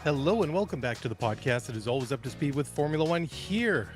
Hello and welcome back to the podcast that is always up to speed with Formula One here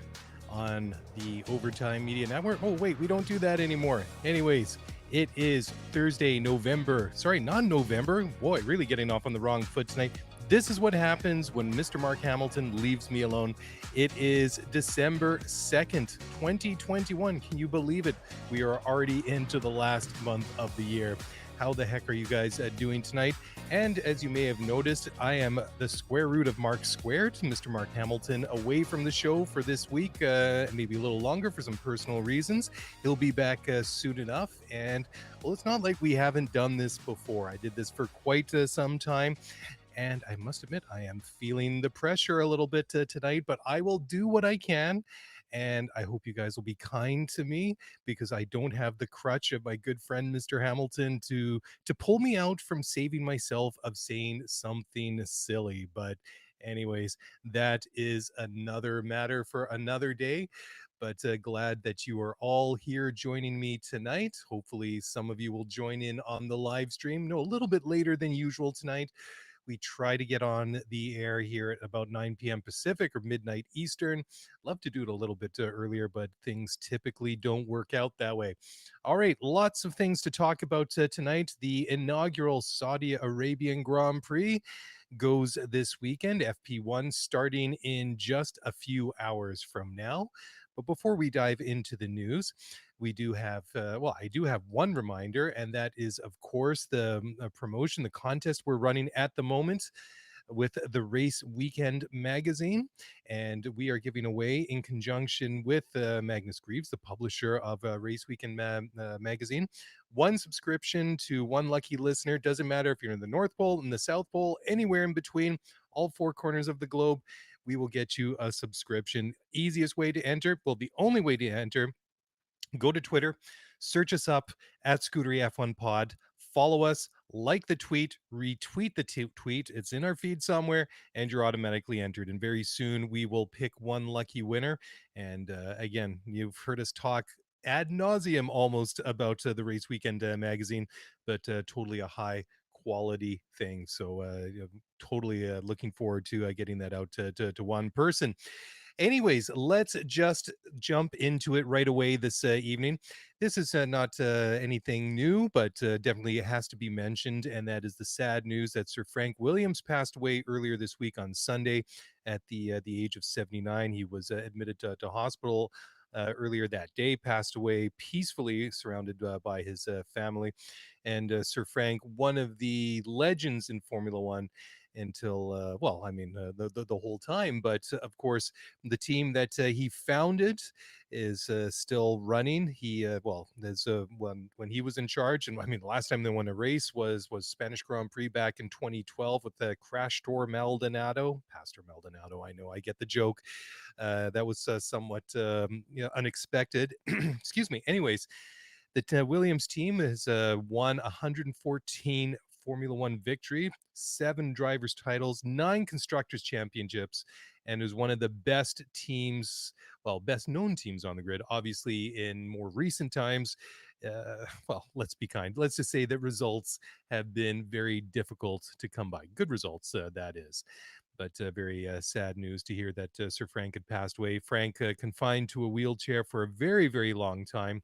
on the Overtime Media Network. Oh, wait, we don't do that anymore. Anyways, it is Thursday, not November. Boy, really getting off on the wrong foot tonight. This is what happens when Mr. Mark Hamilton leaves me alone. It is December 2nd, 2021. Can you believe it? We are already into the last month of the year. How the heck are you guys doing tonight? And as you may have noticed, I am the square root of Mark Squared, Mr. Mark Hamilton, away from the show for this week, maybe a little longer for some personal reasons. He'll be back soon enough. And, well, it's not like we haven't done this before. I did this for quite some time. And I must admit, I am feeling the pressure a little bit tonight, but I will do what I can. And I hope you guys will be kind to me because I don't have the crutch of my good friend, Mr. Hamilton, to pull me out from saving myself of saying something silly. But anyways, that is another matter for another day. But glad that you are all here joining me tonight. Hopefully, some of you will join in on the live stream. No, a little bit later than usual tonight. We try to get on the air here at about 9 p.m. Pacific or midnight Eastern. Love to do it a little bit earlier, but things typically don't work out that way. All right, lots of things to talk about tonight. The inaugural Saudi Arabian Grand Prix goes this weekend, FP1 starting in just a few hours from now. But before we dive into the news, we do have, I do have one reminder, and that is, of course, the promotion, the contest we're running at the moment with the Race Weekend magazine. And we are giving away, in conjunction with Magnus Greaves, the publisher of Race Weekend magazine, one subscription to one lucky listener. Doesn't matter if you're in the North Pole, in the South Pole, anywhere in between, all four corners of the globe. We will get you a subscription. Easiest way to enter, well, the only way to enter, go to Twitter, search us up at Scootery F1 Pod, follow us, like the tweet, retweet the tweet. It's in our feed somewhere, and you're automatically entered. And very soon we will pick one lucky winner. And again, you've heard us talk ad nauseum almost about the Race Weekend magazine, but totally a high quality thing. So totally looking forward to getting that out to one person. Anyways, let's just jump into it right away this evening. This is not anything new, but definitely it has to be mentioned, and that is the sad news that Sir Frank Williams passed away earlier this week on Sunday at the age of 79. He was admitted to hospital earlier that day, passed away peacefully, surrounded by his family. And Sir Frank, one of the legends in Formula One until the whole time. But of course, the team that he founded is still running. He there's when he was in charge, and I mean, the last time they won a race was Spanish Grand Prix back in 2012 with the Crash Tour Maldonado, Pastor Maldonado. I know, I get the joke. That was somewhat unexpected. Excuse me. Anyways, the Williams team has won 114 Formula One victory, 7 drivers' titles, 9 constructors' championships, and is one of the best teams, well, best known teams on the grid. Obviously, in more recent times, let's be kind. Let's just say that results have been very difficult to come by. Good results, that is. But very sad news to hear that Sir Frank had passed away. Frank confined to a wheelchair for a very, very long time.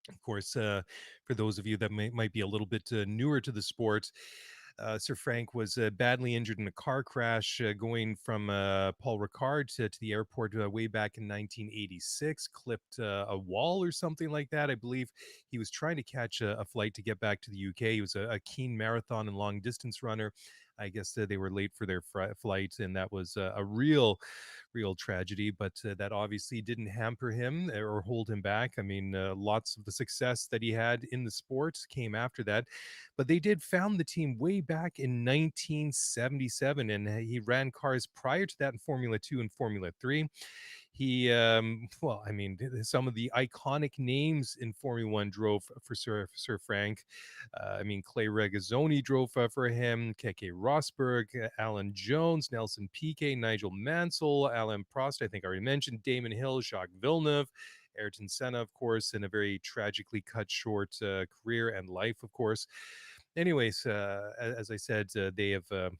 Of course, for those of you that might be a little bit newer to the sport, Sir Frank was badly injured in a car crash going from Paul Ricard to the airport way back in 1986, clipped a wall or something like that. I believe he was trying to catch a flight to get back to the UK. He was a keen marathon and long distance runner. I guess they were late for their flight, and that was a real tragedy, but that obviously didn't hamper him or hold him back. I mean, lots of the success that he had in the sport came after that, but they did found the team way back in 1977, and he ran cars prior to that in Formula 2 and Formula 3. He, some of the iconic names in Formula One drove for Sir Frank. Clay Regazzoni drove for him, Keke Rosberg, Alan Jones, Nelson Piquet, Nigel Mansell, Alain Prost, I think I already mentioned, Damon Hill, Jacques Villeneuve, Ayrton Senna, of course, in a very tragically cut short career and life, of course. anyways, as I said, they have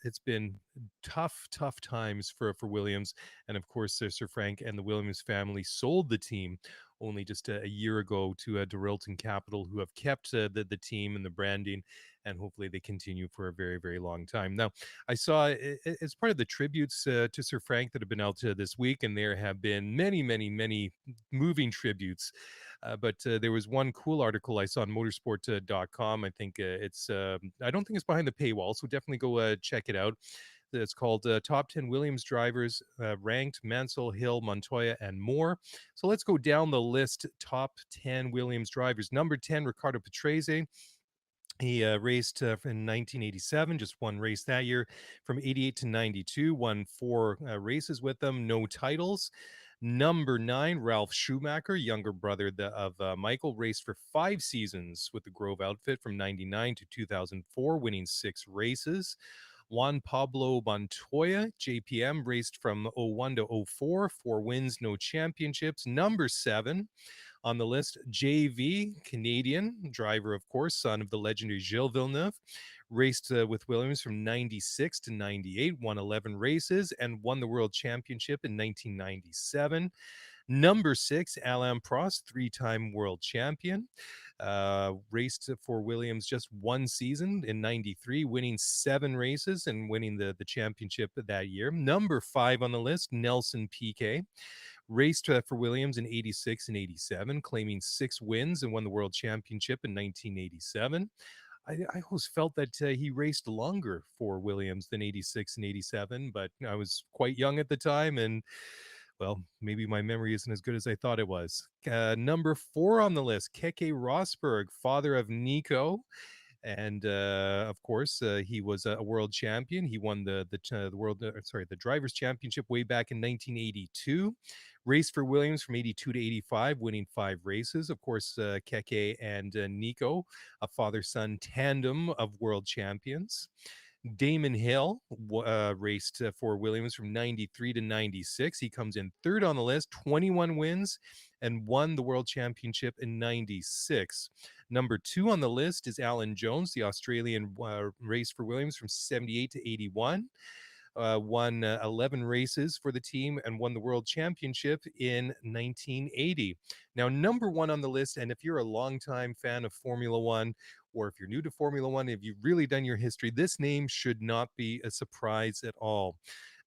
it's been tough times for Williams, and of course, Sir Frank and the Williams family sold the team only just a year ago to Derrilton Capital, who have kept the team and the branding, and hopefully they continue for a very long time. Now, I saw as part of the tributes to Sir Frank that have been out this week, and there have been many moving tributes. But there was one cool article I saw on motorsport.com. I think I don't think it's behind the paywall, so definitely go check it out. It's called Top 10 Williams Drivers, ranked Mansell, Hill, Montoya, and more. So let's go down the list. Top 10 Williams drivers. Number 10, Ricardo Patrese. He raced in 1987, just one race that year. From 88 to 92, won 4 races with them, no titles. Number 9, Ralph Schumacher, younger brother of Michael, raced for 5 seasons with the Grove outfit from 99 to 2004, winning 6 races. Juan Pablo Montoya, JPM, raced from 01 to 04, 4 wins, no championships. Number 7 on the list, JV, Canadian driver, of course, son of the legendary Gilles Villeneuve, raced with Williams from 96 to 98, won 11 races, and won the World Championship in 1997. Number 6, Alain Prost, 3-time world champion. Raced for Williams just one season in 93, winning 7 races and winning the championship that year. Number 5 on the list, Nelson Piquet. Raced for Williams in 86 and 87, claiming 6 wins and won the World Championship in 1987. I always felt that he raced longer for Williams than 86 and 87, but I was quite young at the time, and well, maybe my memory isn't as good as I thought it was. Number 4 on the list, Keke Rosberg, father of Nico. And of course, he was a world champion. He won the drivers' championship way back in 1982. Raced for Williams from 82 to 85, winning 5 races. Of course, Keke and Nico, a father-son tandem of world champions. Damon Hill raced for Williams from 93 to 96. He comes in 3rd on the list, 21 wins, and won the World Championship in 96. Number 2 on the list is Alan Jones, the Australian, race for Williams from 78 to 81. Won 11 races for the team and won the World Championship in 1980. Now, number 1 on the list, and if you're a longtime fan of Formula One, or if you're new to Formula One, if you've really done your history, this name should not be a surprise at all.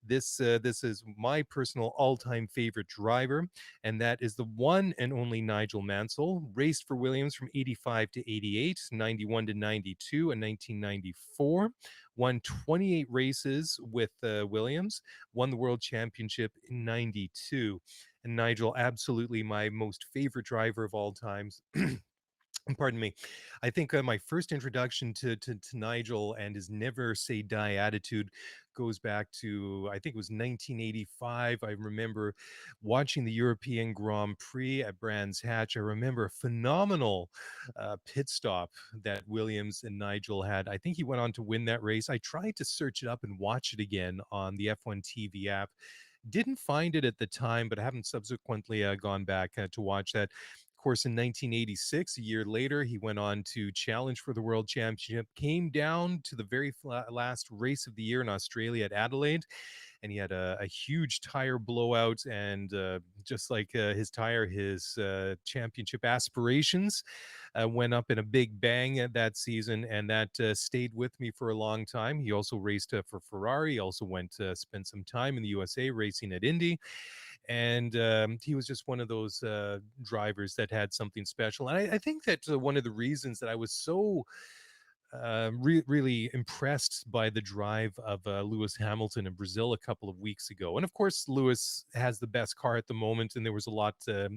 This is my personal all-time favorite driver, and that is the one and only Nigel Mansell. Raced for Williams from 85 to 88, 91 to 92, and 1994. Won 28 races with Williams. Won the World Championship in 92. And Nigel, absolutely my most favorite driver of all times. Pardon me. I think my first introduction to Nigel and his never say die attitude goes back to, I think it was 1985. I remember watching the European Grand Prix at Brands Hatch. I remember a phenomenal pit stop that Williams and Nigel had. I think he went on to win that race. I tried to search it up and watch it again on the F1 TV app. Didn't find it at the time, but I haven't subsequently gone back to watch that. Of course, in 1986, a year later, he went on to challenge for the World Championship, came down to the very last race of the year in Australia at Adelaide, and he had a huge tire blowout, and just like his tire, his championship aspirations went up in a big bang that season, and that stayed with me for a long time. He also raced for Ferrari, he also went to spend some time in the USA racing at Indy, and he was just one of those drivers that had something special. And I think that one of the reasons that I was so really impressed by the drive of Lewis Hamilton in Brazil a couple of weeks ago. And of course, Lewis has the best car at the moment, and there was a lot to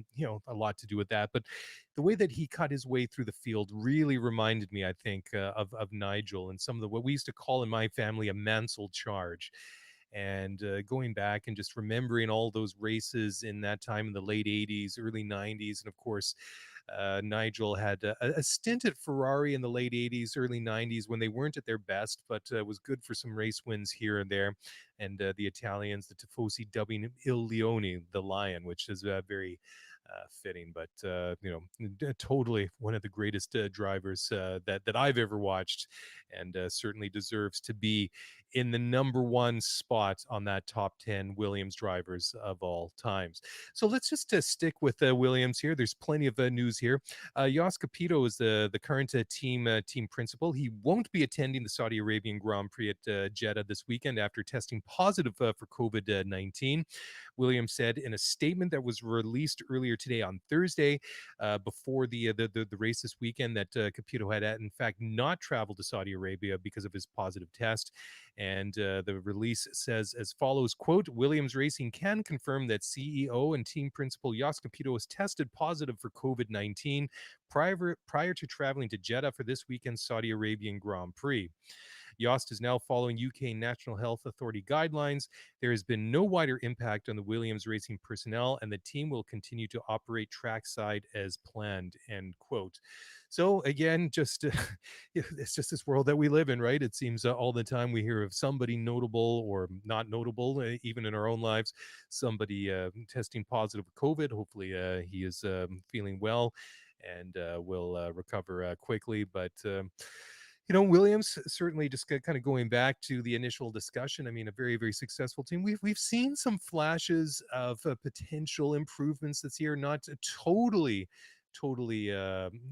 do with that. But the way that he cut his way through the field really reminded me, I think, of Nigel and some of what we used to call in my family a Mansell charge. And going back and just remembering all those races in that time in the late 80s, early 90s. And of course, Nigel had a stint at Ferrari in the late 80s, early 90s when they weren't at their best, but was good for some race wins here and there. And the Italians, the Tifosi dubbing Il Leone, the Lion, which is very fitting. But totally one of the greatest drivers that I've ever watched, and certainly deserves to be in the number one spot on that top 10 Williams drivers of all times. So let's just stick with Williams here. There's plenty of news here. Jos Capito is the current team principal. He won't be attending the Saudi Arabian Grand Prix at Jeddah this weekend after testing positive for COVID-19. Williams said in a statement that was released earlier today on Thursday, before the race this weekend, that Capito had in fact not traveled to Saudi Arabia because of his positive test. And the release says as follows, quote, Williams Racing can confirm that CEO and team principal Jos Capito has tested positive for COVID-19 prior to traveling to Jeddah for this weekend's Saudi Arabian Grand Prix. Yost is now following UK National Health Authority guidelines. There has been no wider impact on the Williams Racing personnel, and the team will continue to operate trackside as planned, end quote. So again, just it's just this world that we live in, right? It seems all the time we hear of somebody notable or not notable, even in our own lives, somebody testing positive with COVID. Hopefully he is feeling well and will recover quickly. But Williams certainly just kind of going back to the initial discussion. I mean, a very, very successful team. We've seen some flashes of potential improvements this year, not totally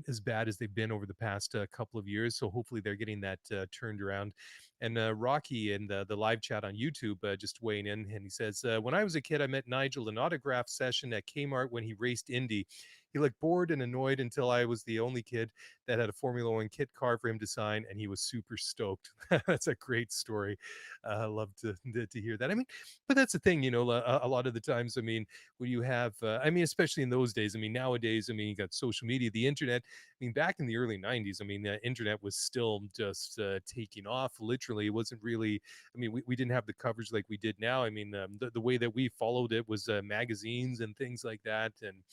as bad as they've been over the past couple of years. So hopefully they're getting that turned around. And Rocky in the live chat on YouTube just weighing in, and he says, when I was a kid, I met Nigel in an autograph session at Kmart when he raced Indy. He looked bored and annoyed until I was the only kid that had a Formula One kit car for him to sign, and he was super stoked. That's a great story. I love to hear that. I mean, but that's the thing, a lot of the times, I mean, when you have, I mean, especially in those days, I mean, nowadays, I mean, you got social media, the internet. I mean, back in the early 90s, I mean, the internet was still just taking off. Literally, it wasn't really, I mean, we didn't have the coverage like we did now. I mean, the way that we followed it was magazines and things like that. And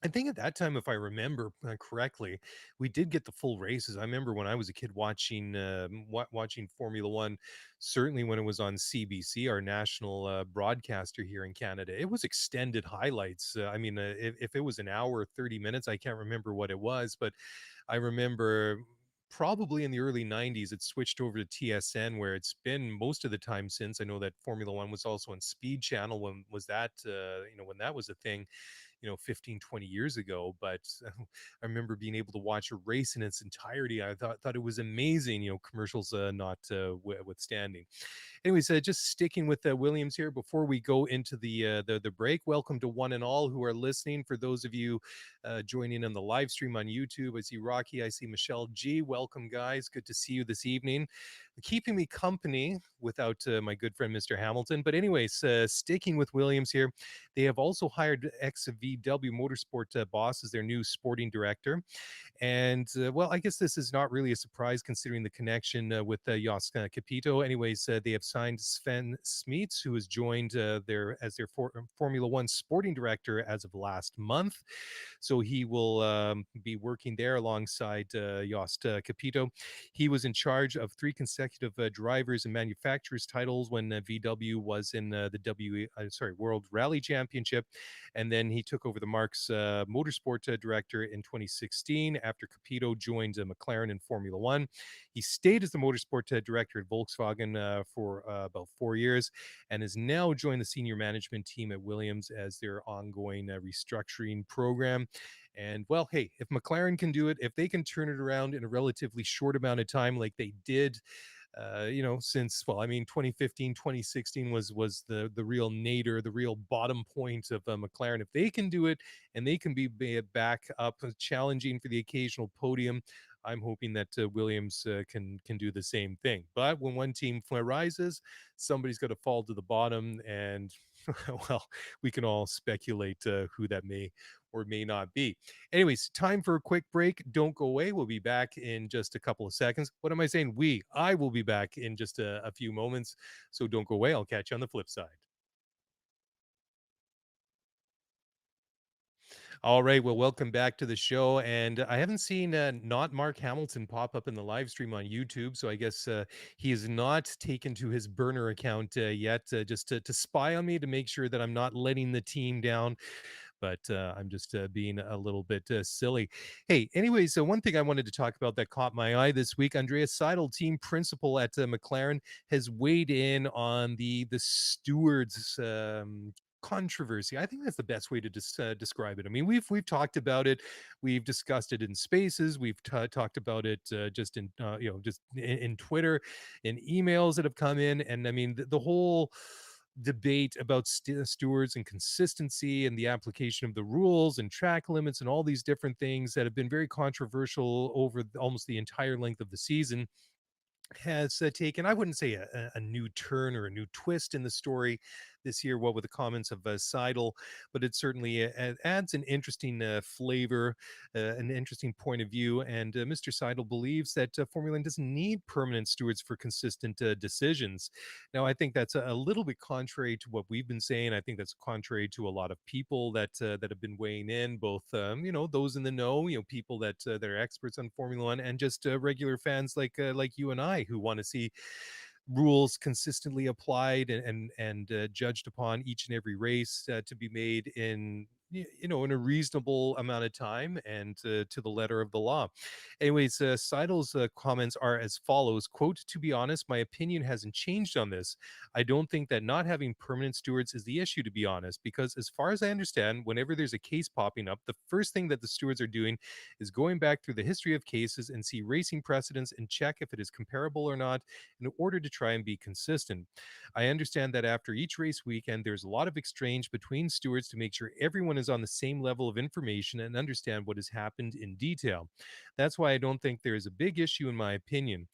I think at that time, if I remember correctly, we did get the full races. I remember when I was a kid watching watching Formula One, certainly when it was on CBC, our national broadcaster here in Canada. It was extended highlights. I mean, if it was an hour or 30 minutes, I can't remember what it was, but I remember probably in the early 90s it switched over to TSN, where it's been most of the time since. I know that Formula One was also on Speed Channel when was that when that was a thing, 15-20 years ago. But I remember being able to watch a race in its entirety. I thought it was amazing, commercials not withstanding. Anyways, just sticking with Williams here before we go into the break. Welcome to one and all who are listening. For those of you joining on the live stream on YouTube, I see Rocky, I see Michelle G. Welcome, guys. Good to see you this evening. Keeping me company without my good friend Mr. Hamilton. But anyways, sticking with Williams here, they have also hired ex-VW Motorsport boss as their new sporting director. And well, I guess this is not really a surprise considering the connection with Jos Capito. Anyways, they have signed Sven Smeets, who has joined their Formula One sporting director as of last month. So he will be working there alongside Jos Capito. He was in charge of 3 consecutive drivers and manufacturers titles when VW was in the World Rally Championship, and then he took over the Marks Motorsport director in 2016 after Capito joined McLaren in Formula One. He stayed as the motorsport director at Volkswagen for about 4 years, and has now joined the senior management team at Williams as their ongoing restructuring program. And well, hey, if McLaren can do it, if they can turn it around in a relatively short amount of time like they did, since, well, I mean, 2015, 2016 was the real nadir, the real bottom point of McLaren. If they can do it and they can be back up challenging for the occasional podium, I'm hoping that Williams can do the same thing. But when one team rises, somebody's got to fall to the bottom, and well, we can all speculate who that may or may not be. Anyways, time for a quick break. Don't go away. We'll be back in just a couple of seconds. What am I saying? I will be back in just a few moments. So don't go away. I'll catch you on the flip side. All right. Well, welcome back to the show. And I haven't seen not Mark Hamilton pop up in the live stream on YouTube. So I guess he is not taken to his burner account yet, just to spy on me, to make sure that I'm not letting the team down. but I'm just being a little bit silly. Hey, anyways, so one thing I wanted to talk about that caught my eye this week: Andreas Seidel, team principal at McLaren, has weighed in on the stewards. Controversy. I think that's the best way to describe it. I mean, we've talked about it, we've discussed it in spaces, we've talked about it just in just in Twitter, in emails that have come in, and I mean the whole debate about stewards and consistency and the application of the rules and track limits and all these different things that have been very controversial over almost the entire length of the season has taken, I wouldn't say a new turn or a new twist in the story this year, what with the comments of Seidel, but it certainly adds an interesting flavor, an interesting point of view. And Mr. Seidel believes that Formula One doesn't need permanent stewards for consistent decisions. Now, I think that's a little bit contrary to what we've been saying. I think that's contrary to a lot of people that have been weighing in, both those in the know, people that are experts on Formula One, and just regular fans like you and I who want to see rules consistently applied and judged upon each and every race to be made in in a reasonable amount of time and to the letter of the law. Anyways, Seidel's comments are as follows, quote, "To be honest, my opinion hasn't changed on this. I don't think that not having permanent stewards is the issue, to be honest, because as far as I understand, whenever there's a case popping up, the first thing that the stewards are doing is going back through the history of cases and see racing precedents and check if it is comparable or not in order to try and be consistent. I understand that after each race weekend, there's a lot of exchange between stewards to make sure everyone is on the same level of information and understand what has happened in detail. That's why I don't think there is a big issue, in my opinion.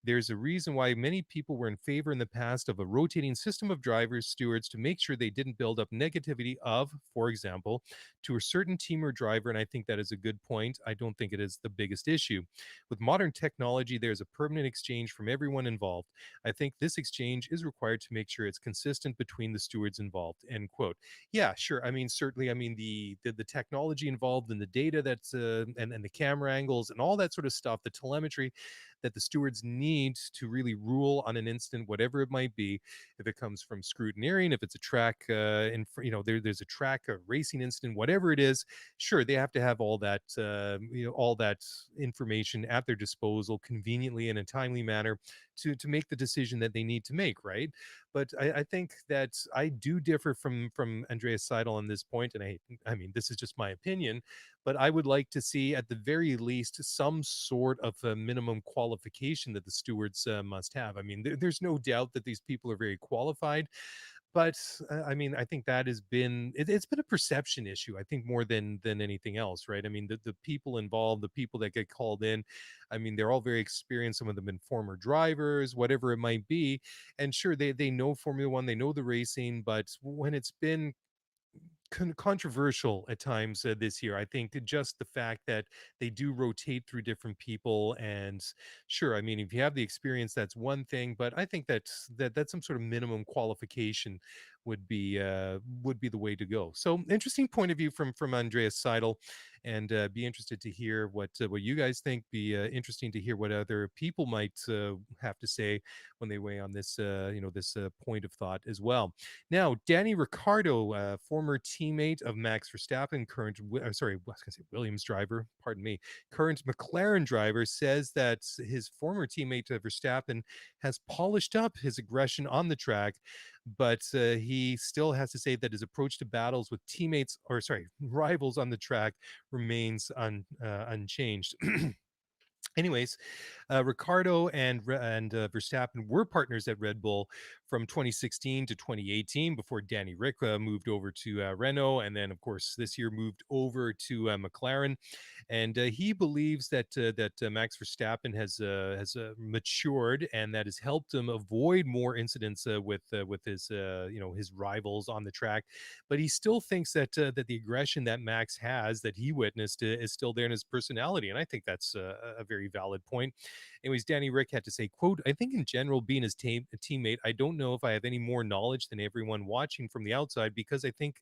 There's a reason why many people were in favor in the past of a rotating system of drivers, stewards, to make sure they didn't build up negativity of, for example, to a certain team or driver. And I think that is a good point. I don't think it is the biggest issue. With modern technology, there's a permanent exchange from everyone involved. I think this exchange is required to make sure it's consistent between the stewards involved." End quote. Yeah, sure. I mean, certainly. I mean, the technology involved and the data that's and the camera angles and all that sort of stuff, the telemetry that the stewards need to really rule on an incident, whatever it might be. If it comes from scrutineering, if it's a track, there's a track, a racing incident, whatever it is, sure, they have to have all that, all that information at their disposal conveniently in a timely manner to make the decision that they need to make, right? But I think that I do differ from Andreas Seidel on this point, and I mean, this is just my opinion, but I would like to see at the very least some sort of a minimum qualification that the stewards must have. I mean, there's no doubt that these people are very qualified, but I mean, I think that has been it's been a perception issue, I think, more than anything else, right? I mean, the people involved, the people that get called in, I mean, they're all very experienced. Some of them been former drivers, whatever it might be, and sure, they know Formula One, they know the racing, but when it's been controversial at times this year. I think just the fact that they do rotate through different people, and sure, I mean, if you have the experience, that's one thing, but I think that's some sort of minimum qualification would be the way to go. So interesting point of view from Andreas Seidel, and be interested to hear what you guys think. Be interesting to hear what other people might have to say when they weigh on this this point of thought as well. Now, Danny Ricciardo, former teammate of Max Verstappen, current, sorry, I was going to say Williams driver, pardon me, current McLaren driver, says that his former teammate Verstappen has polished up his aggression on the track, but he still has to say that his approach to battles with teammates, or sorry, rivals on the track remains unchanged. Anyways, Ricardo and Verstappen were partners at Red Bull from 2016 to 2018 before Danny Rick moved over to Renault, and then of course this year moved over to McLaren. And he believes that Max Verstappen has matured, and that has helped him avoid more incidents with his his rivals on the track. But he still thinks that the aggression that Max has, that he witnessed, is still there in his personality, and I think that's a very valid point. Anyways, Danny Rick had to say, quote, "I think in general, being his teammate, I don't know if I have any more knowledge than everyone watching from the outside, because I think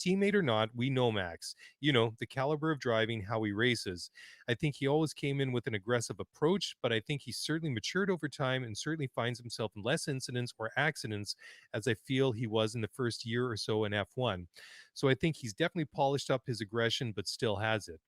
teammate or not, we know Max. You know, the caliber of driving, how he races. I think he always came in with an aggressive approach, but I think he certainly matured over time and certainly finds himself in less incidents or accidents as I feel he was in the first year or so in F1. So I think he's definitely polished up his aggression, but still has it.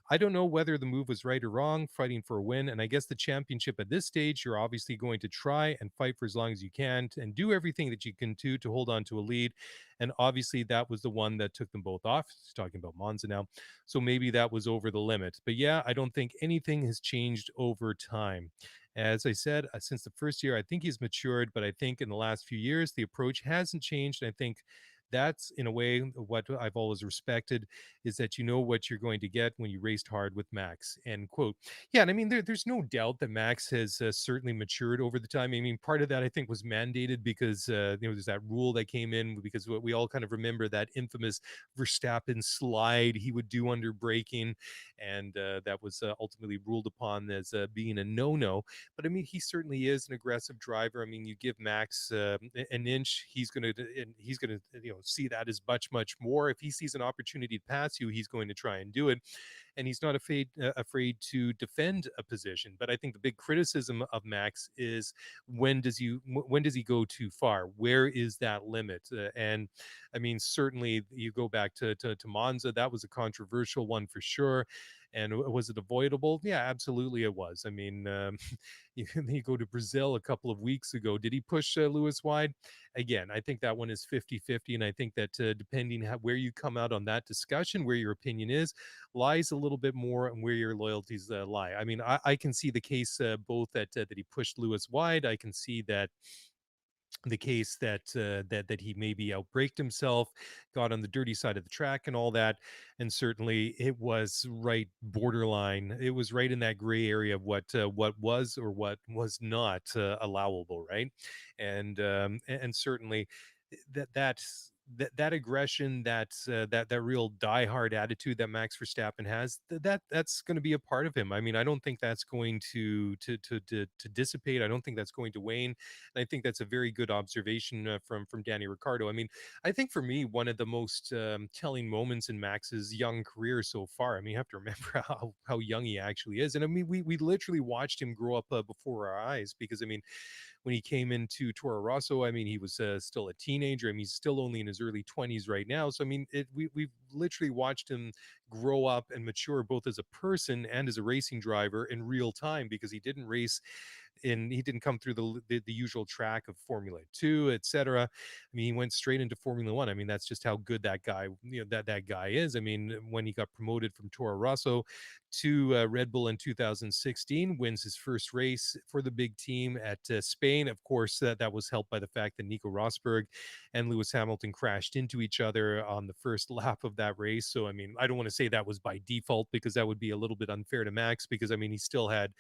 I don't know whether the move was right or wrong, fighting for a win. And I guess the championship at this stage, you're obviously going to try and fight for as long as you can and do everything that you can do to hold on to a lead. And obviously, that was the one that took them both off. He's talking about Monza now. So maybe that was over the limit. But yeah, I don't think anything has changed over time. As I said, since the first year, I think he's matured, but I think in the last few years, the approach hasn't changed. And I think that's in a way what I've always respected is that you know what you're going to get when you raced hard with Max. End quote. Yeah, and I mean there's no doubt that Max has certainly matured over the time. I mean part of that I think was mandated because there's that rule that came in because we all kind of remember that infamous Verstappen slide he would do under braking, and that was ultimately ruled upon as being a no-no. But I mean, he certainly is an aggressive driver. I mean, you give Max an inch, he's gonna see that as much more. If he sees an opportunity to pass you, he's going to try and do it, and he's not afraid to defend a position. But I think the big criticism of Max is when does he go too far? Where is that limit? And I mean, certainly you go back to Monza, that was a controversial one for sure. And was it avoidable? Yeah, absolutely it was. I mean, you go to Brazil a couple of weeks ago. Did he push Lewis wide? Again, I think that one is 50-50. And I think that depending where you come out on that discussion, where your opinion is, lies a little bit more and where your loyalties lie. I mean, I can see the case both that he pushed Lewis wide. I can see that the case that he maybe outbraked himself, got on the dirty side of the track and all that, and certainly it was right borderline. It was right in that gray area of what was or what was not allowable, right? And certainly that aggression, that real diehard attitude that Max Verstappen has, that's going to be a part of him. I mean, I don't think that's going to dissipate. I don't think that's going to wane. And I think that's a very good observation from Danny Ricciardo. I mean, I think for me, one of the most telling moments in Max's young career so far. I mean, you have to remember how young he actually is, and I mean, we literally watched him grow up before our eyes. Because I mean, when he came into Toro Rosso, I mean, he was still a teenager. I mean, he's still only in his early 20s right now. So, I mean, we've literally watched him grow up and mature both as a person and as a racing driver in real time, because he didn't come through the usual track of Formula 2, etc. I mean, he went straight into Formula 1. I mean, that's just how good that guy, that guy is. I mean, when he got promoted from Toro Rosso to Red Bull in 2016, wins his first race for the big team at Spain. Of course, that was helped by the fact that Nico Rosberg and Lewis Hamilton crashed into each other on the first lap of that race. So, I mean, I don't want to say that was by default, because that would be a little bit unfair to Max, because I mean, he still had,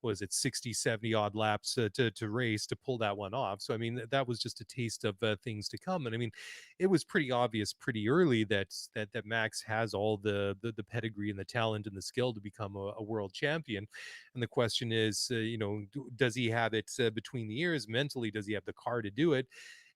was it 60, 70 odd laps to race to pull that one off. So I mean, that was just a taste of things to come. And I mean, it was pretty obvious pretty early that Max has all the pedigree and the talent and the skill to become a world champion. And the question is, does he have it between the ears mentally? Does he have the car to do it?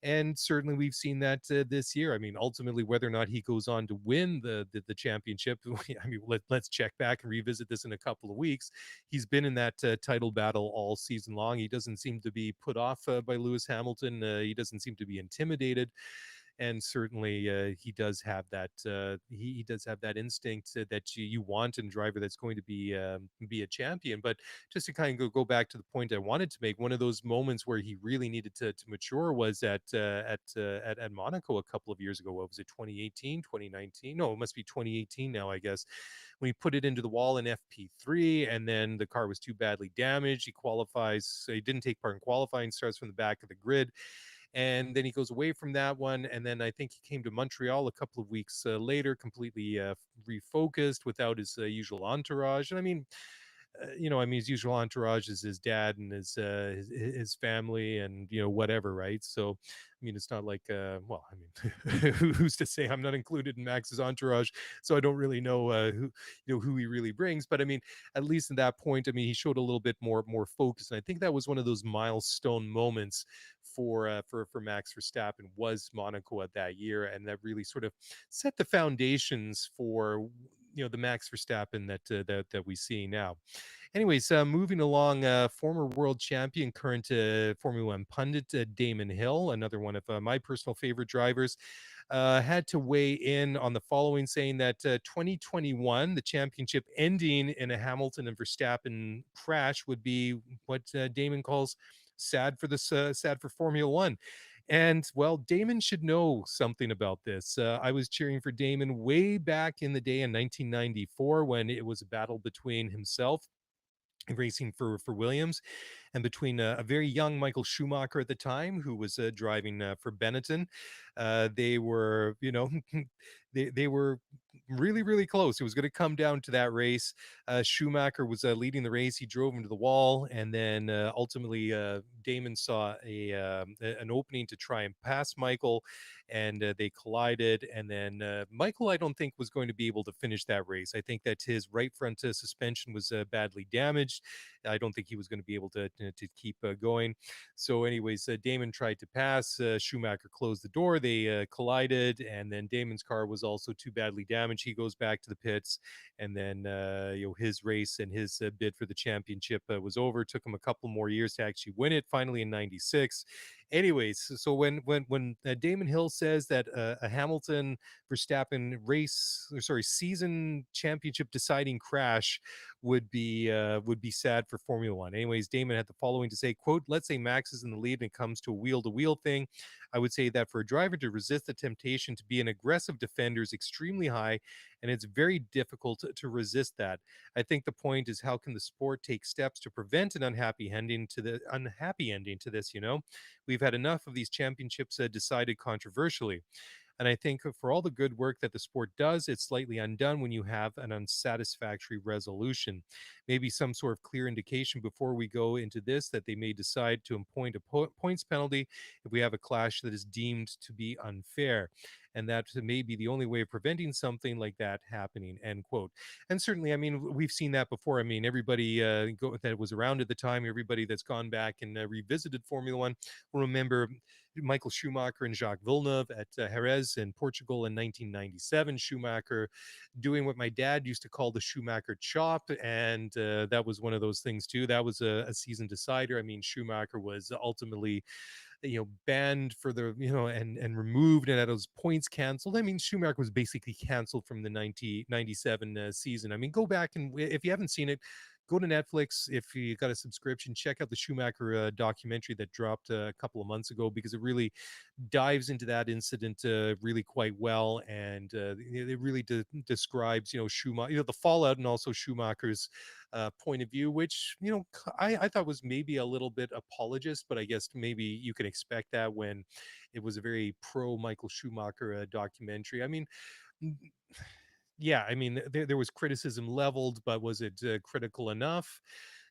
And certainly we've seen that this year. I mean, ultimately, whether or not he goes on to win the championship, I mean, let's check back and revisit this in a couple of weeks. He's been in that title battle all season long. He doesn't seem to be put off by Lewis Hamilton. He doesn't seem to be intimidated, and certainly he does have that he does have that instinct that you want in a driver that's going to be a champion. But just to kind of go back to the point I wanted to make, one of those moments where he really needed to mature was at Monaco a couple of years ago. What was it, 2018, 2019? No, it must be 2018 now, I guess, when he put it into the wall in FP3, and then the car was too badly damaged. He qualifies, so he didn't take part in qualifying, starts from the back of the grid, and then he goes away from that one. And then I think he came to Montreal a couple of weeks later, completely refocused, without his usual entourage. And I mean, I mean, his usual entourage is his dad and his family, and whatever, right? So, I mean, it's not like, well, I mean, who's to say? I'm not included in Max's entourage, so I don't really know who he really brings. But I mean, at least at that point, I mean, he showed a little bit more focus, and I think that was one of those milestone moments for Max Verstappen was Monaco at that year, and that really sort of set the foundations for the Max Verstappen that we see now. Anyways, moving along, former world champion, current Formula One pundit Damon Hill, another one of my personal favorite drivers, had to weigh in on the following, saying that 2021, the championship ending in a Hamilton and Verstappen crash, would be what Damon calls sad for Formula One. And well, Damon should know something about this. I was cheering for Damon way back in the day in 1994 when it was a battle between himself racing for Williams and between a very young Michael Schumacher at the time, who was driving for Benetton. They were, they were really, really close. It was going to come down to that race. Schumacher was leading the race. He drove into the wall, and then ultimately Damon saw an opening to try and pass Michael, and they collided. And then Michael, I don't think, was going to be able to finish that race. I think that his right front suspension was badly damaged. I don't think he was going to be able to keep going. So, anyways, Damon tried to pass. Schumacher closed the door. They collided, and then Damon's car was also too badly damaged. He goes back to the pits, and then his race and his bid for the championship was over. Took him a couple more years to actually win it. Finally, in '96. Anyways, so when Damon Hill says that a Hamilton Verstappen season championship deciding crash would be sad for Formula One. Anyways, Damon had the following to say, quote, let's say Max is in the lead and it comes to a wheel-to-wheel thing. I would say that for a driver to resist the temptation to be an aggressive defender is extremely high, and it's very difficult to resist that. I think the point is, how can the sport take steps to prevent an unhappy ending to this? We've had enough of these championships decided controversially. And I think for all the good work that the sport does, it's slightly undone when you have an unsatisfactory resolution. Maybe some sort of clear indication before we go into this that they may decide to appoint a points penalty if we have a clash that is deemed to be unfair. And that may be the only way of preventing something like that happening, end quote. And certainly, I mean, we've seen that before. I mean, everybody that was around at the time, everybody that's gone back and revisited Formula One will remember Michael Schumacher and Jacques Villeneuve at Jerez in Portugal in 1997. Schumacher doing what my dad used to call the Schumacher chop, and that was one of those things too. That was a season decider. I mean, Schumacher was ultimately banned for the and removed and had those points canceled. I mean, Schumacher was basically canceled from the 1997 season. I mean, go back and if you haven't seen it, go to Netflix. If you got a subscription, check out the Schumacher documentary that dropped a couple of months ago, because it really dives into that incident really quite well, and it really describes Schumacher, the fallout, and also Schumacher's point of view, which I thought was maybe a little bit apologist, but I guess maybe you can expect that when it was a very pro Michael Schumacher documentary. I mean, yeah, I mean, there was criticism leveled, but was it critical enough?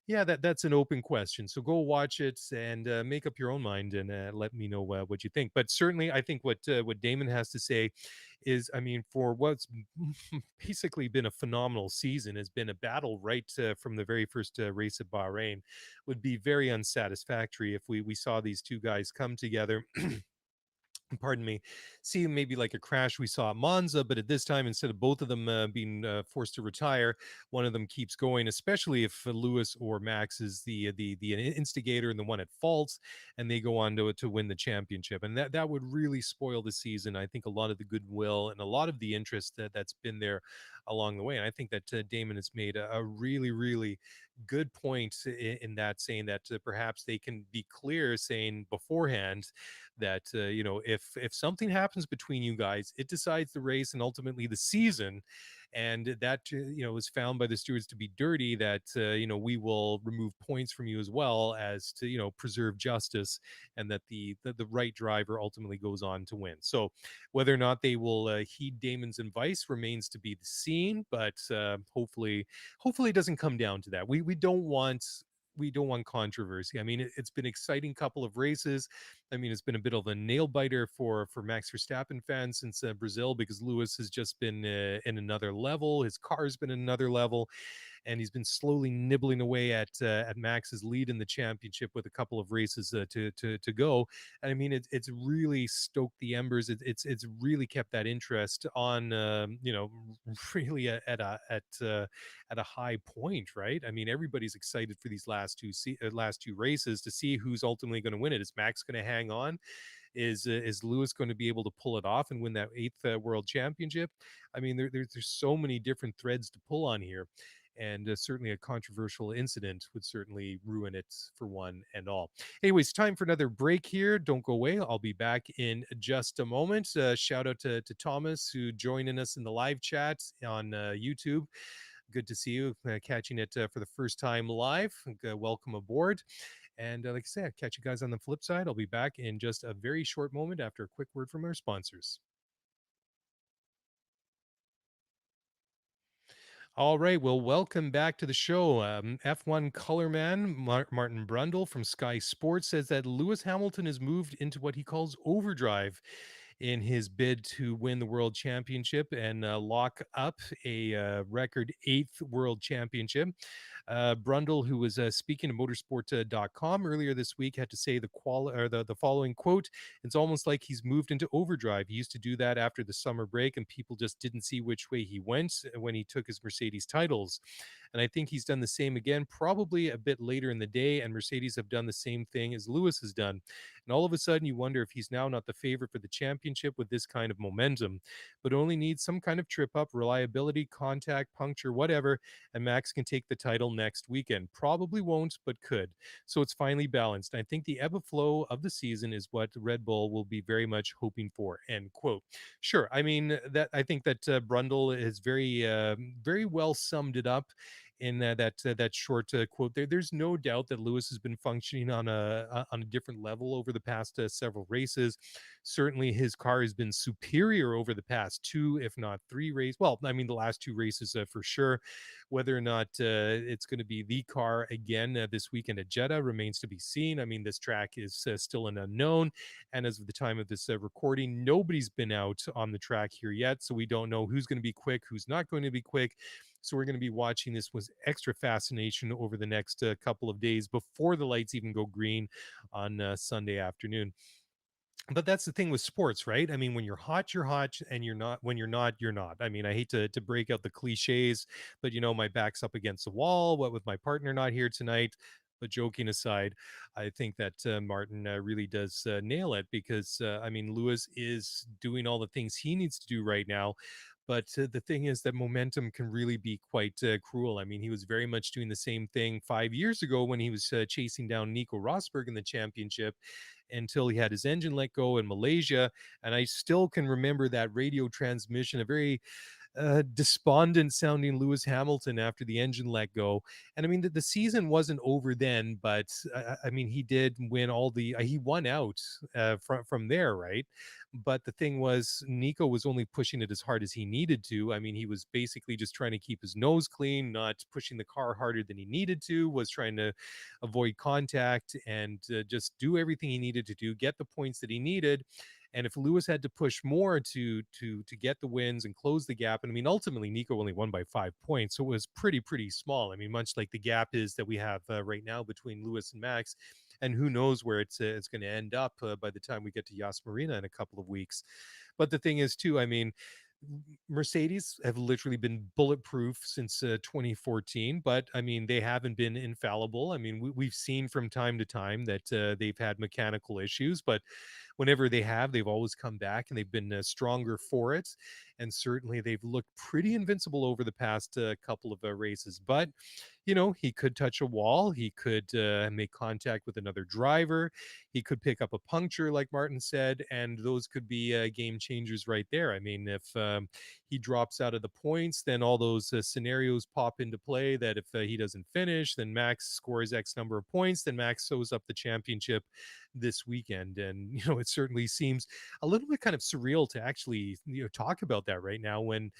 Yeah, that's an open question. So go watch it and make up your own mind, and let me know what you think. But certainly, I think what Damon has to say is, I mean, for what's basically been a phenomenal season, has been a battle right from the very first race at Bahrain, would be very unsatisfactory if we saw these two guys come together. Pardon me, see maybe like a crash we saw at Monza, but at this time, instead of both of them being forced to retire, one of them keeps going, especially if Lewis or Max is the instigator and the one at fault, and they go on to win the championship. And that would really spoil the season. I think a lot of the goodwill and a lot of the interest that's been there along the way. And I think that Damon has made a really, really good point in that, saying that perhaps they can be clear, saying beforehand that if something happens between you guys, it decides the race and ultimately the season, and that is found by the stewards to be dirty, that we will remove points from you, as well as to preserve justice, and that the right driver ultimately goes on to win. So whether or not they will heed Damon's advice remains to be seen, but hopefully it doesn't come down to that. We don't want controversy. I mean, it's been an exciting couple of races. I mean, it's been a bit of a nail biter for Max Verstappen fans since Brazil, because Lewis has just been in another level. His car's been in another level. and he's been slowly nibbling away at Max's lead in the championship with a couple of races to go. And I mean, it's really stoked the embers. It's really kept that interest on, really at a high point, right? I mean, everybody's excited for these last two races to see who's ultimately going to win it. Is Max going to hang on? Is Lewis going to be able to pull it off and win that eighth world championship? I mean, there's so many different threads to pull on here, and certainly a controversial incident would certainly ruin it for one and all. Anyways, time for another break here. Don't go away. I'll be back in just a moment. Shout out to Thomas, who joining us in the live chat on YouTube. Good to see you, catching it for the first time live. Welcome aboard. And like I said, I'll catch you guys on the flip side. I'll be back in just a very short moment after a quick word from our sponsors. All right. Well, welcome back to the show. F1 colorman Martin Brundle from Sky Sports says that Lewis Hamilton has moved into what he calls overdrive in his bid to win the world championship and lock up a record eighth world championship. Brundle, who was speaking to motorsport.com earlier this week, had to say the following quote: "It's almost like he's moved into overdrive. He used to do that after the summer break, and people just didn't see which way he went when he took his Mercedes titles. And I think he's done the same again, probably a bit later in the day, and Mercedes have done the same thing as Lewis has done. And all of a sudden, you wonder if he's now not the favorite for the championship with this kind of momentum, but only needs some kind of trip up, reliability, contact, puncture, whatever, and Max can take the title next weekend. Probably won't, but could. So it's finally balanced. I think the ebb and flow of the season is what Red Bull will be very much hoping for." End quote. Sure. I mean, that I think that Brundle has very well summed it up in that short quote there. There's no doubt that Lewis has been functioning on a different level over the past several races. Certainly, his car has been superior over the past two, if not three races. Well, I mean, the last two races for sure. Whether or not it's going to be the car again this weekend at Jeddah remains to be seen. I mean, this track is still an unknown, and as of the time of this recording, nobody's been out on the track here yet, so we don't know who's going to be quick, who's not going to be quick. So we're going to be watching this with extra fascination over the next couple of days before the lights even go green on Sunday afternoon. But that's the thing with sports, right? I mean, when you're hot, and you're not, when you're not, you're not. I mean, I hate to break out the cliches, but my back's up against the wall. What with my partner not here tonight. But joking aside, I think that Martin really does nail it, because I mean, Lewis is doing all the things he needs to do right now. But the thing is that momentum can really be quite cruel. I mean, he was very much doing the same thing 5 years ago when he was chasing down Nico Rosberg in the championship, until he had his engine let go in Malaysia. And I still can remember that radio transmission, a very despondent sounding Lewis Hamilton after the engine let go. And I mean, the season wasn't over then, but I mean, he did win he won out from there, right? But the thing was, Nico was only pushing it as hard as he needed to. I mean, he was basically just trying to keep his nose clean, not pushing the car harder than he needed to, was trying to avoid contact and just do everything he needed to do, get the points that he needed. And if Lewis had to push more to get the wins and close the gap, and I mean, ultimately Nico only won by 5 points, so it was pretty small. I mean, much like the gap is that we have right now between Lewis and Max, and who knows where it's going to end up by the time we get to Yas Marina in a couple of weeks. But the thing is, too, I mean, Mercedes have literally been bulletproof since 2014, but I mean, they haven't been infallible. I mean, we've seen from time to time that they've had mechanical issues, but whenever they have, they've always come back, and they've been stronger for it. And certainly they've looked pretty invincible over the past couple of races. But he could touch a wall. He could make contact with another driver. He could pick up a puncture, like Martin said, and those could be game changers right there. I mean, if he drops out of the points, then all those scenarios pop into play, that if he doesn't finish, then Max scores X number of points, then Max sews up the championship this weekend. And it certainly seems a little bit kind of surreal to actually talk about that right now, when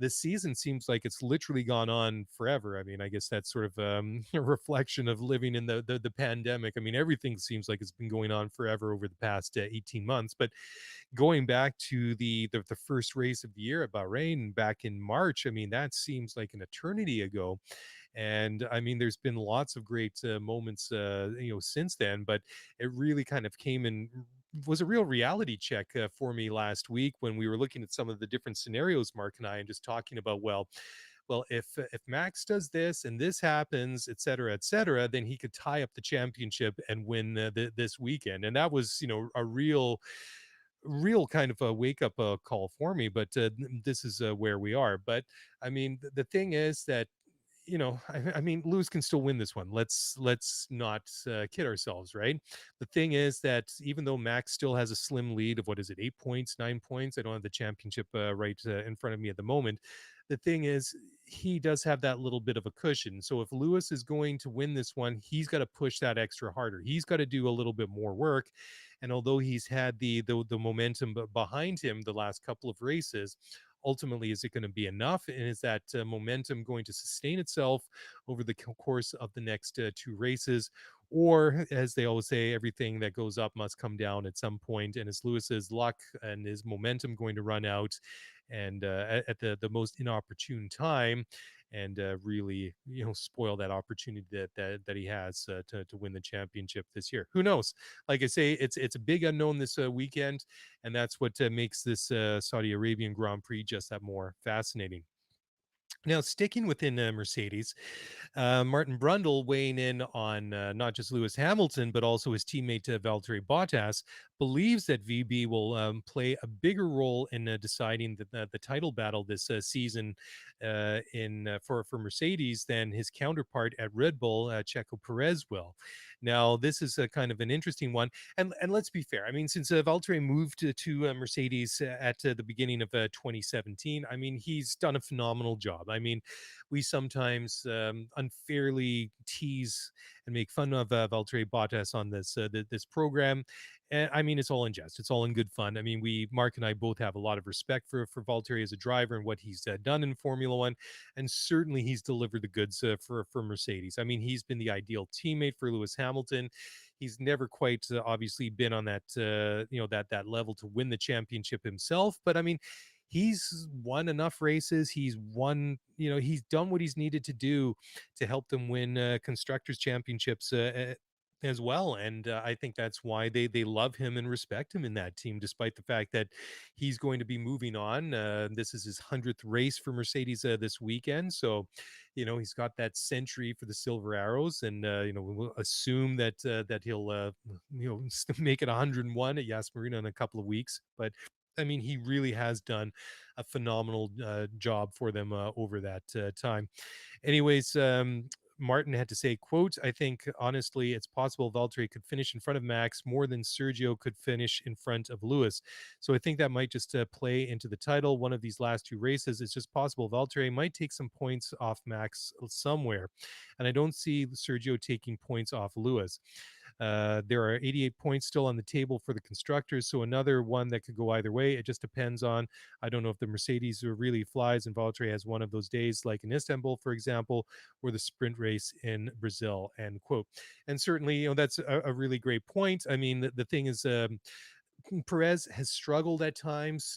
this season seems like it's literally gone on forever. I mean, I guess that's sort of a reflection of living in the pandemic. I mean, everything seems like it's been going on forever over the past 18 months. But going back to the first race of the year at Bahrain back in March, I mean, that seems like an eternity ago. And I mean, there's been lots of great moments, since then, but it really kind of came in was a real reality check for me last week when we were looking at some of the different scenarios, Mark and I, and just talking about, well, if Max does this and this happens, et cetera, then he could tie up the championship and win this weekend. And that was, a real kind of a wake up call for me. But this is where we are. But I mean, the thing is that I mean, Lewis can still win this one. Let's not kid ourselves, right? The thing is that even though Max still has a slim lead of what is it, 8 points, 9 points? I don't have the championship right in front of me at the moment. The thing is, he does have that little bit of a cushion. So if Lewis is going to win this one, he's got to push that extra harder. He's got to do a little bit more work. And although he's had the momentum behind him the last couple of races, ultimately, is it going to be enough? And is that momentum going to sustain itself over the course of the next two races? Or, as they always say, everything that goes up must come down at some point. And is Lewis's luck and his momentum going to run out and at the most inopportune time? And really, spoil that opportunity that he has to win the championship this year. Who knows? Like I say, it's a big unknown this weekend, and that's what makes this Saudi Arabian Grand Prix just that more fascinating. Now, sticking within Mercedes, Martin Brundle weighing in on not just Lewis Hamilton, but also his teammate Valtteri Bottas, believes that VB will play a bigger role in deciding the title battle this season for Mercedes than his counterpart at Red Bull, Checo Perez, will. Now, this is a kind of an interesting one, and let's be fair. I mean, since Valtteri moved to Mercedes at the beginning of 2017, I mean, he's done a phenomenal job. I mean, we sometimes unfairly tease and make fun of Valtteri Bottas on this program. And I mean, it's all in jest. It's all in good fun. I mean, Mark and I both have a lot of respect for Valtteri as a driver and what he's done in Formula One, and certainly he's delivered the goods for Mercedes. I mean, he's been the ideal teammate for Lewis Hamilton. He's never quite obviously been on that that level to win the championship himself, but I mean, he's won enough races. He's won, he's done what he's needed to do to help them win constructors championships as well. And I think that's why they love him and respect him in that team, despite the fact that he's going to be moving on. This is his 100th race for Mercedes this weekend. So, he's got that century for the Silver Arrows, and we'll assume that he'll make it 101 at Yas Marina in a couple of weeks. But I mean, he really has done a phenomenal job for them over that time. Anyways, Martin had to say, quote, "I think, honestly, it's possible Valtteri could finish in front of Max more than Sergio could finish in front of Lewis. So I think that might just play into the title. One of these last two races, it's just possible Valtteri might take some points off Max somewhere. And I don't see Sergio taking points off Lewis. There are 88 points still on the table for the constructors, so another one that could go either way. It just depends on, I don't know if the Mercedes really flies and Valtteri has one of those days like in Istanbul, for example, or the sprint race in Brazil," end quote. And certainly, that's a really great point. I mean, the thing is, Perez has struggled at times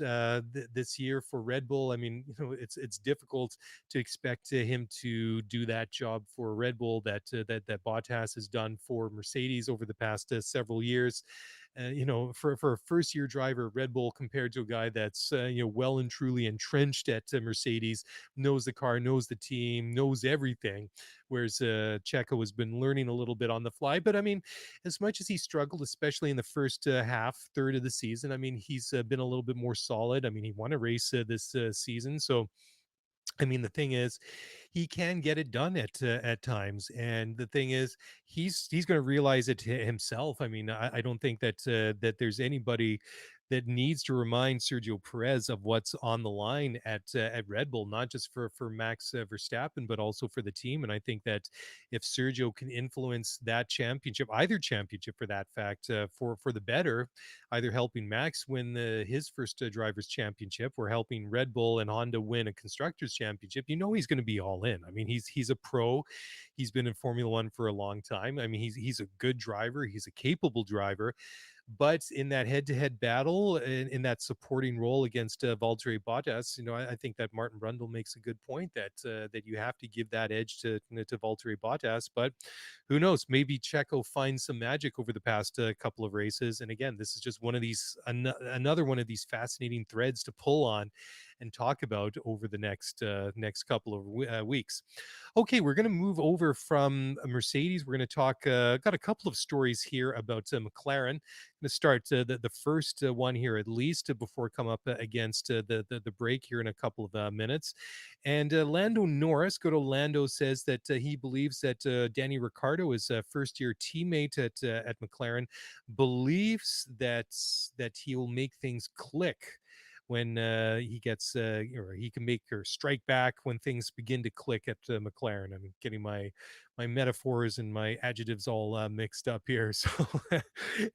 this year for Red Bull. I mean, it's difficult to expect him to do that job for Red Bull that Bottas has done for Mercedes over the past several years. For a first year driver, Red Bull, compared to a guy that's well and truly entrenched at Mercedes, knows the car, knows the team, knows everything. Whereas Checo has been learning a little bit on the fly. But I mean, as much as he struggled, especially in the first third of the season, I mean, he's been a little bit more solid. I mean, he won a race this season, so I mean, the thing is, he can get it done at times, and the thing is, he's going to realize it himself. I mean, I don't think that there's anybody that needs to remind Sergio Perez of what's on the line at Red Bull, not just for Max Verstappen, but also for the team. And I think that if Sergio can influence that championship, either championship for that fact, for the better, either helping Max win his first drivers' championship or helping Red Bull and Honda win a constructors' championship, you know he's going to be all in. I mean, he's a pro. He's been in Formula One for a long time. I mean, he's a good driver. He's a capable driver, but in that head-to-head battle, in that supporting role against Valtteri Bottas, I think that Martin Brundle makes a good point that you have to give that edge to Valtteri Bottas. But who knows? Maybe Checo finds some magic over the past couple of races. And again, this is just one of these another one of these fascinating threads to pull on and talk about over the next couple of weeks. Okay, we're going to move over from Mercedes. We're going to talk. Got a couple of stories here about McLaren. Going to start the first one here at least before come up against the break here in a couple of minutes. And Lando Norris, go to Lando, says that he believes that Danny Ricciardo, his first year teammate at McLaren, believes that he will make things click when he gets or he can make or strike back when things begin to click at McLaren. I'm getting my metaphors and my adjectives all mixed up here. So,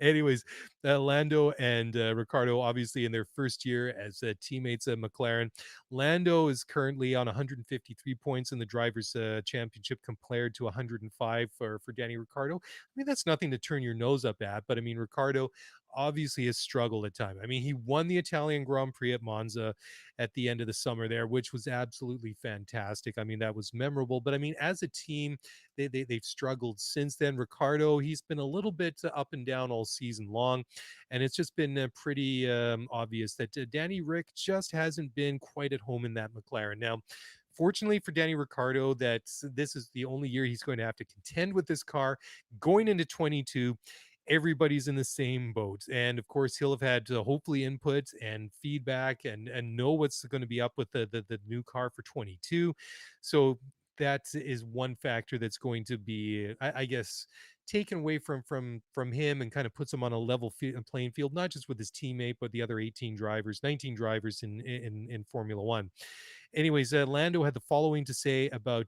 anyways, Lando and Ricardo, obviously in their first year as teammates at McLaren. Lando is currently on 153 points in the drivers' championship compared to 105 for Danny Ricciardo. I mean, that's nothing to turn your nose up at, but I mean, Ricciardo obviously has struggled at times. I mean, he won the Italian Grand Prix at Monza at the end of the summer there, which was absolutely fantastic. I mean, that was memorable. But I mean, as a team, they've struggled since then. Ricardo, he's been a little bit up and down all season long, and it's just been pretty obvious that Danny Rick just hasn't been quite at home in that McLaren. Now, fortunately for Danny Ricciardo, that this is the only year he's going to have to contend with this car going into 22. Everybody's in the same boat, and of course he'll have had hopefully input and feedback and know what's going to be up with the new car for 22. So that is one factor that's going to be, I guess, taken away from him and kind of puts him on a level playing field, not just with his teammate but the other 18 drivers, 19 drivers in Formula One. Anyways, Lando had the following to say about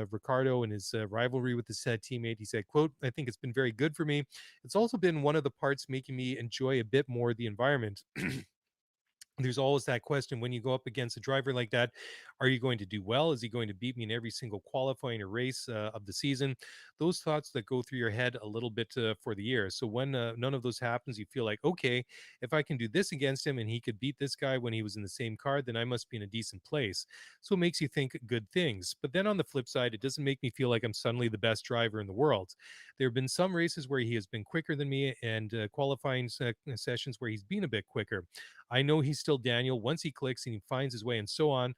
Ricardo and his rivalry with his teammate. He said, quote, "I think it's been very good for me. It's also been one of the parts making me enjoy a bit more the environment." There's always that question when you go up against a driver like that: are you going to do well? Is he going to beat me in every single qualifying or race of the season? Those thoughts that go through your head a little bit for the year. So when none of those happens, you feel like, okay, if I can do this against him and he could beat this guy when he was in the same car, then I must be in a decent place. So it makes you think good things. But then on the flip side, it doesn't make me feel like I'm suddenly the best driver in the world. There have been some races where he has been quicker than me, and qualifying sessions where he's been a bit quicker. I know he's still Daniel. Once he clicks and he finds his way and so on,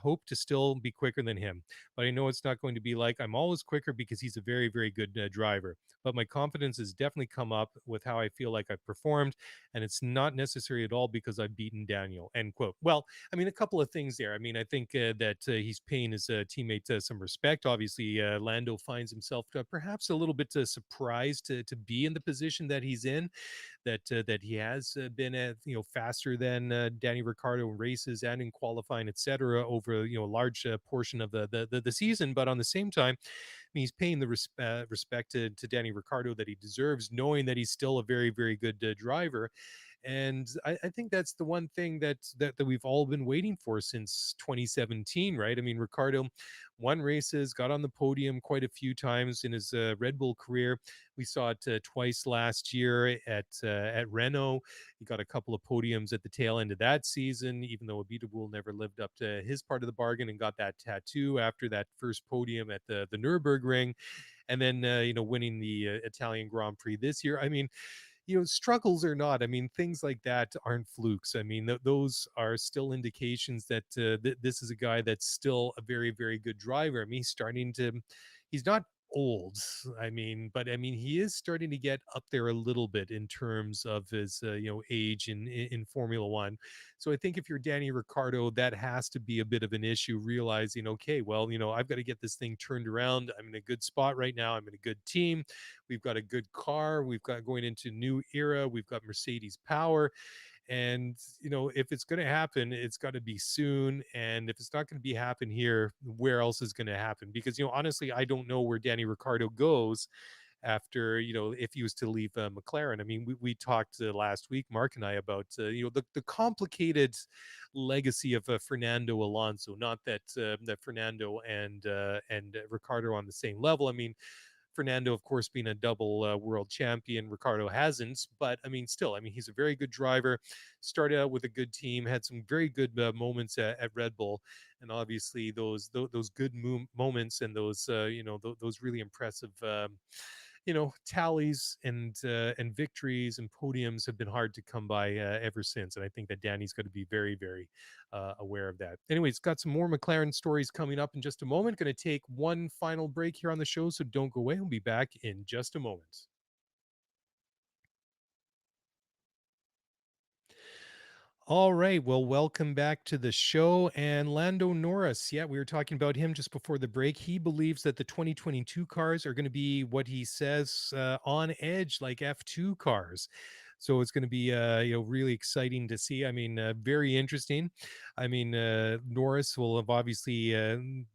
hope to still be quicker than him. But I know it's not going to be like I'm always quicker because he's a very, very good driver. But my confidence has definitely come up with how I feel like I've performed. And it's not necessary at all because I've beaten Daniel, end quote. Well, I mean, a couple of things there. I mean, I think that he's paying his teammate some respect. Obviously, Lando finds himself perhaps a little bit surprised to be in the position that he's in, that he has been at faster than Danny Ricciardo in races and in qualifying, etc., over a large portion of the season. But on the same time, I mean, he's paying the respect to Danny Ricciardo that he deserves, knowing that he's still a very, very good driver. And I think that's the one thing that we've all been waiting for since 2017, right? I mean, Ricardo won races, got on the podium quite a few times in his Red Bull career. We saw it twice last year at Renault. He got a couple of podiums at the tail end of that season, even though Abiteboul never lived up to his part of the bargain and got that tattoo after that first podium at the Nürburgring, and then winning the Italian Grand Prix this year. I mean, struggles or not, I mean, things like that aren't flukes. I mean, those are still indications that this is a guy that's still a very, very good driver. I mean, he's not old. I mean, but I mean, he is starting to get up there a little bit in terms of his, age in Formula One. So I think if you're Danny Ricciardo, that has to be a bit of an issue, realizing, okay, well, I've got to get this thing turned around. I'm in a good spot right now. I'm in a good team. We've got a good car. We've got going into new era. We've got Mercedes power. And if it's going to happen, it's got to be soon. And if it's not going to be happen here, where else is going to happen? Because honestly, I don't know where Danny Ricciardo goes after, if he was to leave McLaren. I mean, we talked last week, Mark and I, about the complicated legacy of Fernando Alonso. Not that that Fernando and Ricardo are on the same level. I mean, Fernando, of course, being a double world champion. Ricardo hasn't, but I mean, still, I mean, he's a very good driver. Started out with a good team, had some very good moments at Red Bull, and obviously those good moments and those those really impressive tallies and victories and podiums have been hard to come by ever since. And I think that Danny's going to be very, very aware of that. Anyways, got some more McLaren stories coming up in just a moment. Going to take one final break here on the show, so don't go away. We'll be back in just a moment. All right. Well, welcome back to the show. And Lando Norris, yeah, we were talking about him just before the break. He believes that the 2022 cars are going to be what he says on edge, like F2 cars. So it's going to be really exciting to see. I mean, very interesting. I mean, Norris will have obviously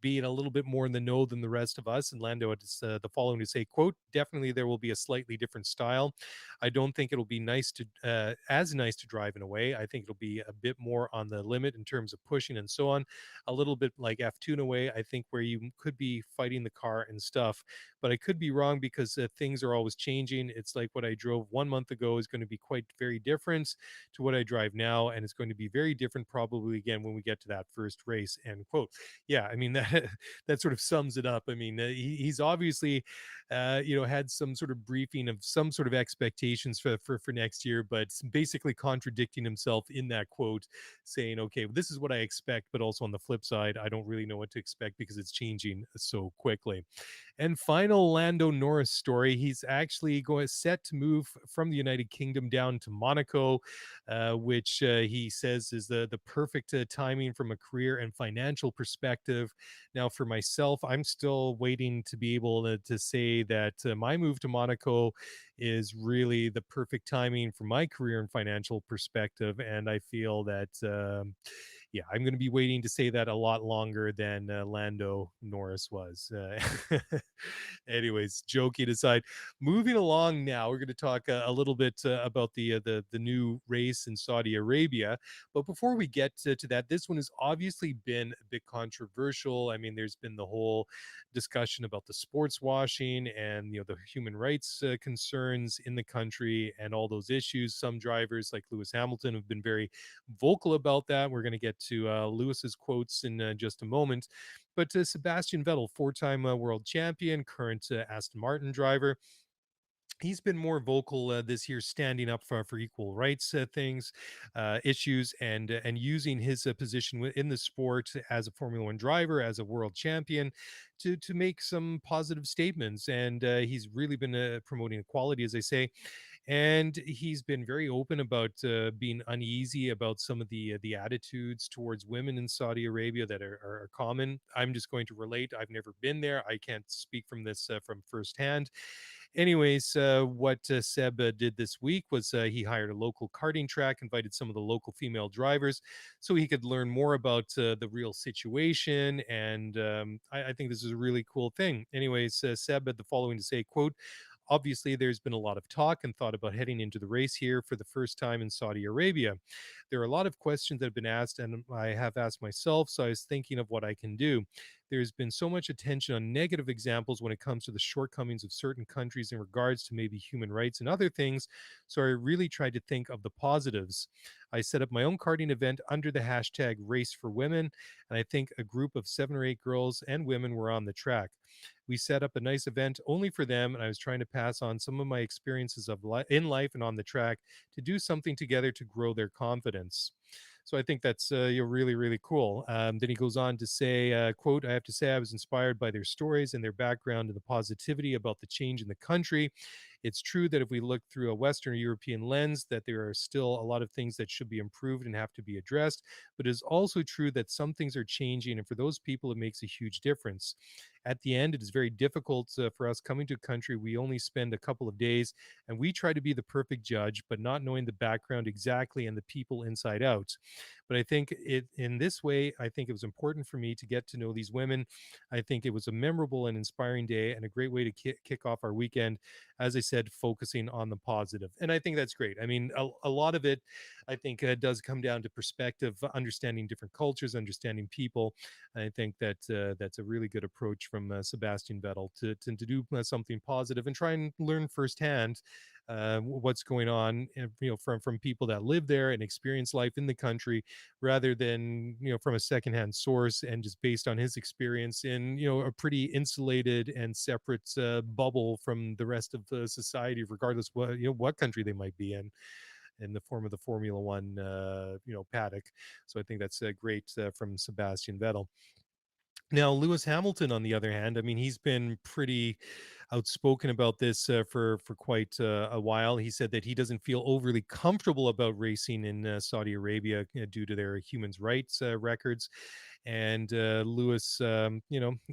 been a little bit more in the know than the rest of us. And Lando had the following to say, "Quote: Definitely there will be a slightly different style. I don't think it'll be nice to as nice to drive in a way. I think it'll be a bit more on the limit in terms of pushing and so on. A little bit like F2 in a way. I think where you could be fighting the car and stuff, but I could be wrong because things are always changing. It's like what I drove 1 month ago is going to be quite very different to what I drive now, and it's going to be very different probably again when we get to that first race." End quote. Yeah, I mean that that sort of sums it up. I mean, he's obviously had some sort of briefing of some sort of expectations for next year, but basically contradicting himself in that quote, saying, "Okay, well, this is what I expect, but also on the flip side, I don't really know what to expect because it's changing so quickly." And final Lando Norris story. He's actually going set to move from the United Kingdom down to Monaco, which he says is the perfect timing from a career and financial perspective. Now, for myself, I'm still waiting to be able to say that my move to Monaco is really the perfect timing for my career and financial perspective. And I feel that yeah, I'm going to be waiting to say that a lot longer than Lando Norris was. Anyways, joking aside, moving along now, we're going to talk a little bit about the new race in Saudi Arabia. But before we get to that, this one has obviously been a bit controversial. I mean, there's been the whole discussion about the sports washing and the human rights concerns in the country and all those issues. Some drivers like Lewis Hamilton have been very vocal about that. We're going to get to Lewis's quotes in just a moment. But Sebastian Vettel, four-time world champion, current Aston Martin driver, he's been more vocal this year, standing up for equal rights things, issues, and using his position in the sport as a Formula One driver, as a world champion, to make some positive statements. And he's really been promoting equality, as I say. And he's been very open about being uneasy about some of the attitudes towards women in Saudi Arabia that are common. I'm just going to relate. I've never been there. I can't speak from this from firsthand. Anyways, what Seb did this week was he hired a local karting track, invited some of the local female drivers so he could learn more about the real situation. And I think this is a really cool thing. Anyways, Seb had the following to say, quote: "Obviously, there's been a lot of talk and thought about heading into the race here for the first time in Saudi Arabia. There are a lot of questions that have been asked, and I have asked myself, so I was thinking of what I can do. There's been so much attention on negative examples when it comes to the shortcomings of certain countries in regards to maybe human rights and other things, so I really tried to think of the positives. I set up my own karting event under the hashtag Race for Women, and I think a group of 7 or 8 girls and women were on the track. We set up a nice event only for them, and I was trying to pass on some of my experiences of in life and on the track to do something together to grow their confidence." So I think that's really, really cool. Then he goes on to say, quote, I have to say I was inspired by their stories and their background and the positivity about the change in the country. It's true that if we look through a Western European lens, that there are still a lot of things that should be improved and have to be addressed. But it is also true that some things are changing. And for those people, it makes a huge difference. At the end, it is very difficult for us coming to a country. We only spend a couple of days and we try to be the perfect judge, but not knowing the background exactly and the people inside out. But I think it in this way, I think it was important for me to get to know these women. I think it was a memorable and inspiring day and a great way to kick off our weekend. As I said, focusing on the positive. And I think that's great. I mean, a lot of it, I think, does come down to perspective, understanding different cultures, understanding people. I think that that's a really good approach from Sebastian Vettel to do something positive and try and learn firsthand what's going on, from people that live there and experience life in the country, rather than from a secondhand source and just based on his experience in a pretty insulated and separate bubble from the rest of the society, regardless what country they might be in the form of the Formula One paddock. So I think that's great from Sebastian Vettel. Now, Lewis Hamilton, on the other hand, I mean, he's been pretty outspoken about this for quite a while. He said that he doesn't feel overly comfortable about racing in Saudi Arabia due to their human rights records. And Lewis,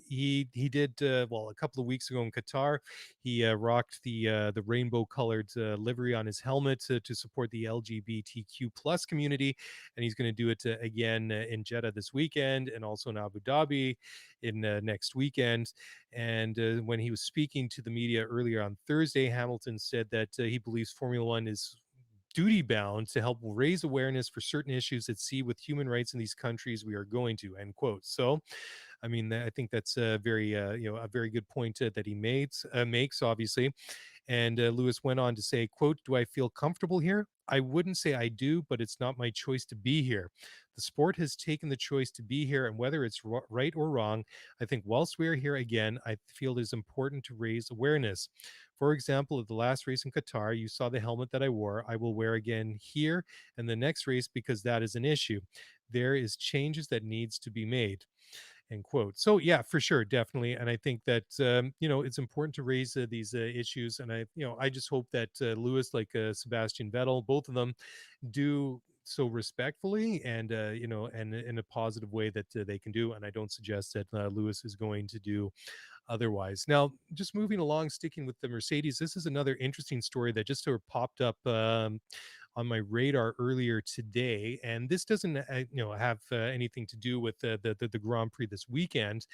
he did well a couple of weeks ago in Qatar. He rocked the rainbow colored livery on his helmet to support the LGBTQ plus community, and he's going to do it again in Jeddah this weekend, and also in Abu Dhabi in next weekend. And when he was speaking to the media earlier on Thursday, Hamilton said that he believes Formula One is duty bound to help raise awareness for certain issues at sea with human rights in these countries we are going to, end quote. So I mean, I think that's a very a very good point that he makes obviously. And Lewis went on to say, quote, do I feel comfortable here? I wouldn't say I do, but it's not my choice to be here. The sport has taken the choice to be here, and whether it's right or wrong, I think whilst we're here again, I feel it is important to raise awareness. For example, at the last race in Qatar, you saw the helmet that I wore. I will wear again here and the next race because that is an issue. There is changes that needs to be made, end quote. So yeah, for sure, definitely. And I think that it's important to raise these issues. And I just hope that Lewis, like Sebastian Vettel, both of them do so respectfully and and in a positive way that they can do. And I don't suggest that Lewis is going to do otherwise. Now, just moving along, sticking with the Mercedes, this is another interesting story that just sort of popped up on my radar earlier today, and this doesn't have anything to do with the Grand Prix this weekend,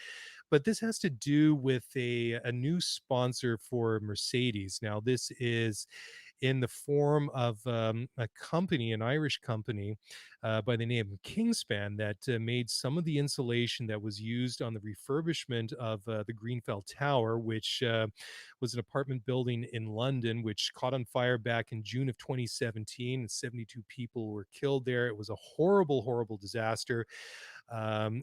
but this has to do with a new sponsor for Mercedes. Now, this is in the form of a company, an Irish company by the name of Kingspan, that made some of the insulation that was used on the refurbishment of the Greenfell Tower, which was an apartment building in London, which caught on fire back in June of 2017. 72 people were killed there. It was a horrible, horrible disaster.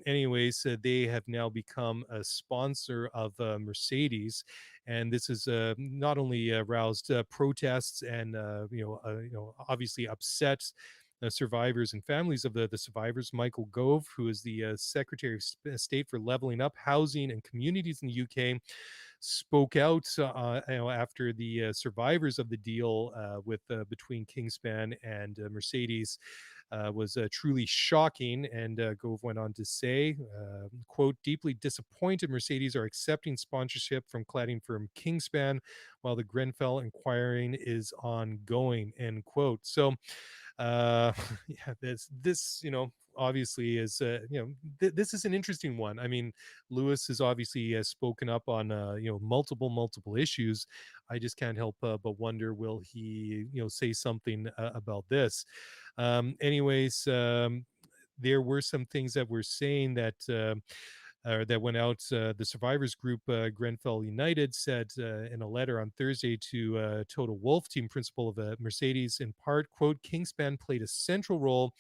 Anyways, they have now become a sponsor of Mercedes, and this has not only roused protests and obviously upset survivors and families of the survivors. Michael Gove, who is the Secretary of State for Leveling Up Housing and Communities in the UK, spoke out after the survivors of the deal with between Kingspan and Mercedes was truly shocking. And Gove went on to say, quote, deeply disappointed Mercedes are accepting sponsorship from cladding firm Kingspan while the Grenfell inquiry is ongoing, end quote. So yeah, this obviously is this is an interesting one. I mean, Lewis has obviously spoken up on multiple issues. I just can't help but wonder, will he say something about this? Anyways, there were some things that were saying that that went out. The survivors group Grenfell United said in a letter on Thursday to Toto Wolff, team principal of Mercedes, in part, quote, Kingspan played a central role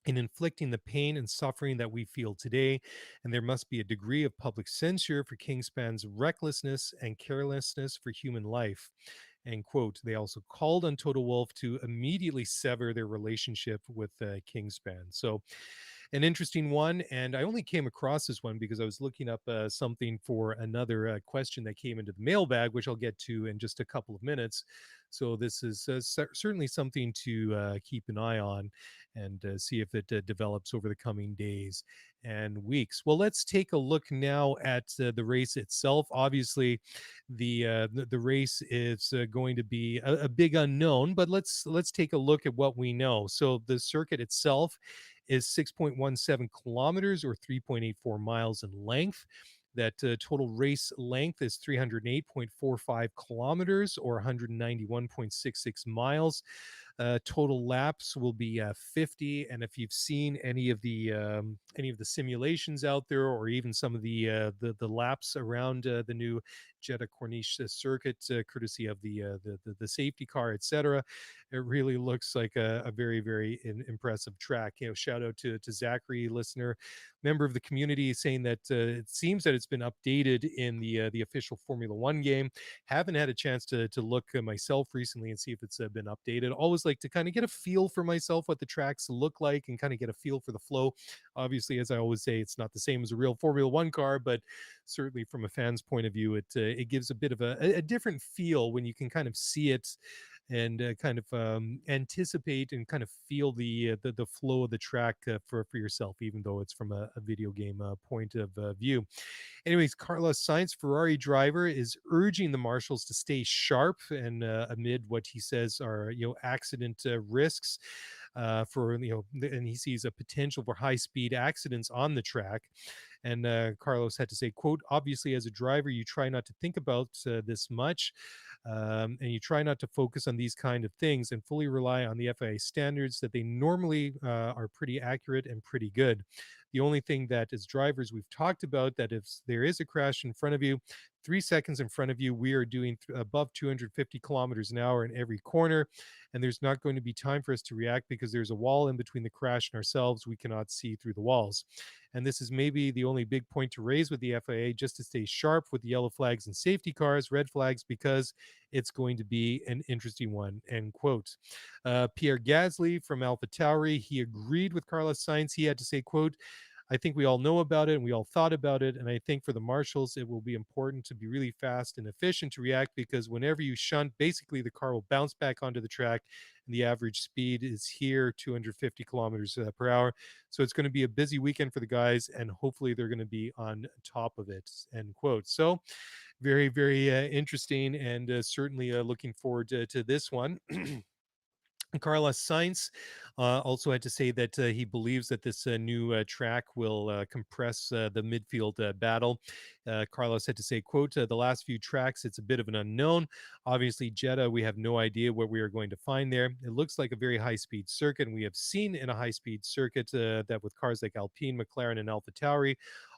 in inflicting the pain and suffering that we feel today, and there must be a degree of public censure for Kingspan's recklessness and carelessness for human life, end quote. They also called on Toto Wolff to immediately sever their relationship with Kingspan. So an interesting one. And I only came across this one because I was looking up something for another question that came into the mailbag, which I'll get to in just a couple of minutes. So this is certainly something to keep an eye on and see if it develops over the coming days and weeks. Well, let's take a look now at the race itself. Obviously, the race is going to be a big unknown, but let's take a look at what we know. So the circuit itself is 6.17 kilometers or 3.84 miles in length. That total race length is 308.45 kilometers or 191.66 miles. Total laps will be 50. And if you've seen any of the simulations out there, or even some of the laps around the new Jeddah Corniche Circuit, courtesy of the safety car, etc., it really looks like a very impressive track. Shout out to Zachary, listener, member of the community, saying that it seems that it's been updated in the official Formula One game. Haven't had a chance to look myself recently and see if it's been updated. Always like to kind of get a feel for myself what the tracks look like and kind of get a feel for the flow. Obviously, as I always say, it's not the same as a real Formula One car, but certainly from a fan's point of view, it gives a bit of a different feel when you can kind of see it and kind of anticipate and kind of feel the flow of the track for yourself, even though it's from a video game point of view. Anyways, Carlos Sainz, Ferrari driver, is urging the marshals to stay sharp and amid what he says are accident risks for and he sees a potential for high speed accidents on the track. And Carlos had to say, quote, obviously, as a driver, you try not to think about this much. And you try not to focus on these kind of things and fully rely on the FIA standards that they normally are pretty accurate and pretty good. The only thing that as drivers we've talked about, that if there is a crash in front of you, 3 seconds in front of you, we are doing above 250 kilometers an hour in every corner. And there's not going to be time for us to react because there's a wall in between the crash and ourselves. We cannot see through the walls. And this is maybe the only big point to raise with the FIA, just to stay sharp with the yellow flags and safety cars, red flags, because it's going to be an interesting one, end quote. Pierre Gasly from AlphaTauri, he agreed with Carlos Sainz. He had to say, quote, I think we all know about it and we all thought about it. And I think for the marshals, it will be important to be really fast and efficient to react, because whenever you shunt, basically the car will bounce back onto the track and the average speed is here 250 kilometers per hour. So it's going to be a busy weekend for the guys and hopefully they're going to be on top of it, end quote. So very interesting and certainly looking forward to this one. Carlos Sainz also had to say that he believes that this new track will compress the midfield battle. Carlos had to say, quote, the last few tracks, it's a bit of an unknown. Obviously, Jeddah, we have no idea what we are going to find there. It looks like a very high-speed circuit, and we have seen in a high-speed circuit that with cars like Alpine, McLaren, and AlphaTauri,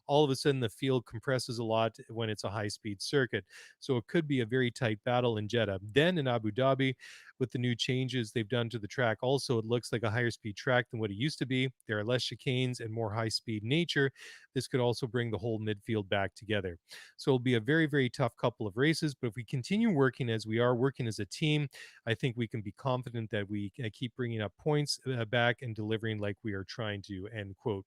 all of a sudden the field compresses a lot when it's a high-speed circuit. So it could be a very tight battle in Jeddah. Then in Abu Dhabi, with the new changes they've done to the track, also, it looks like a higher speed track than what it used to be. There are less chicanes and more high speed nature. This could also bring the whole midfield back together. So it'll be a very tough couple of races. But if we continue working as we are, working as a team, I think we can be confident that we keep bringing up points back and delivering like we are trying to, end quote.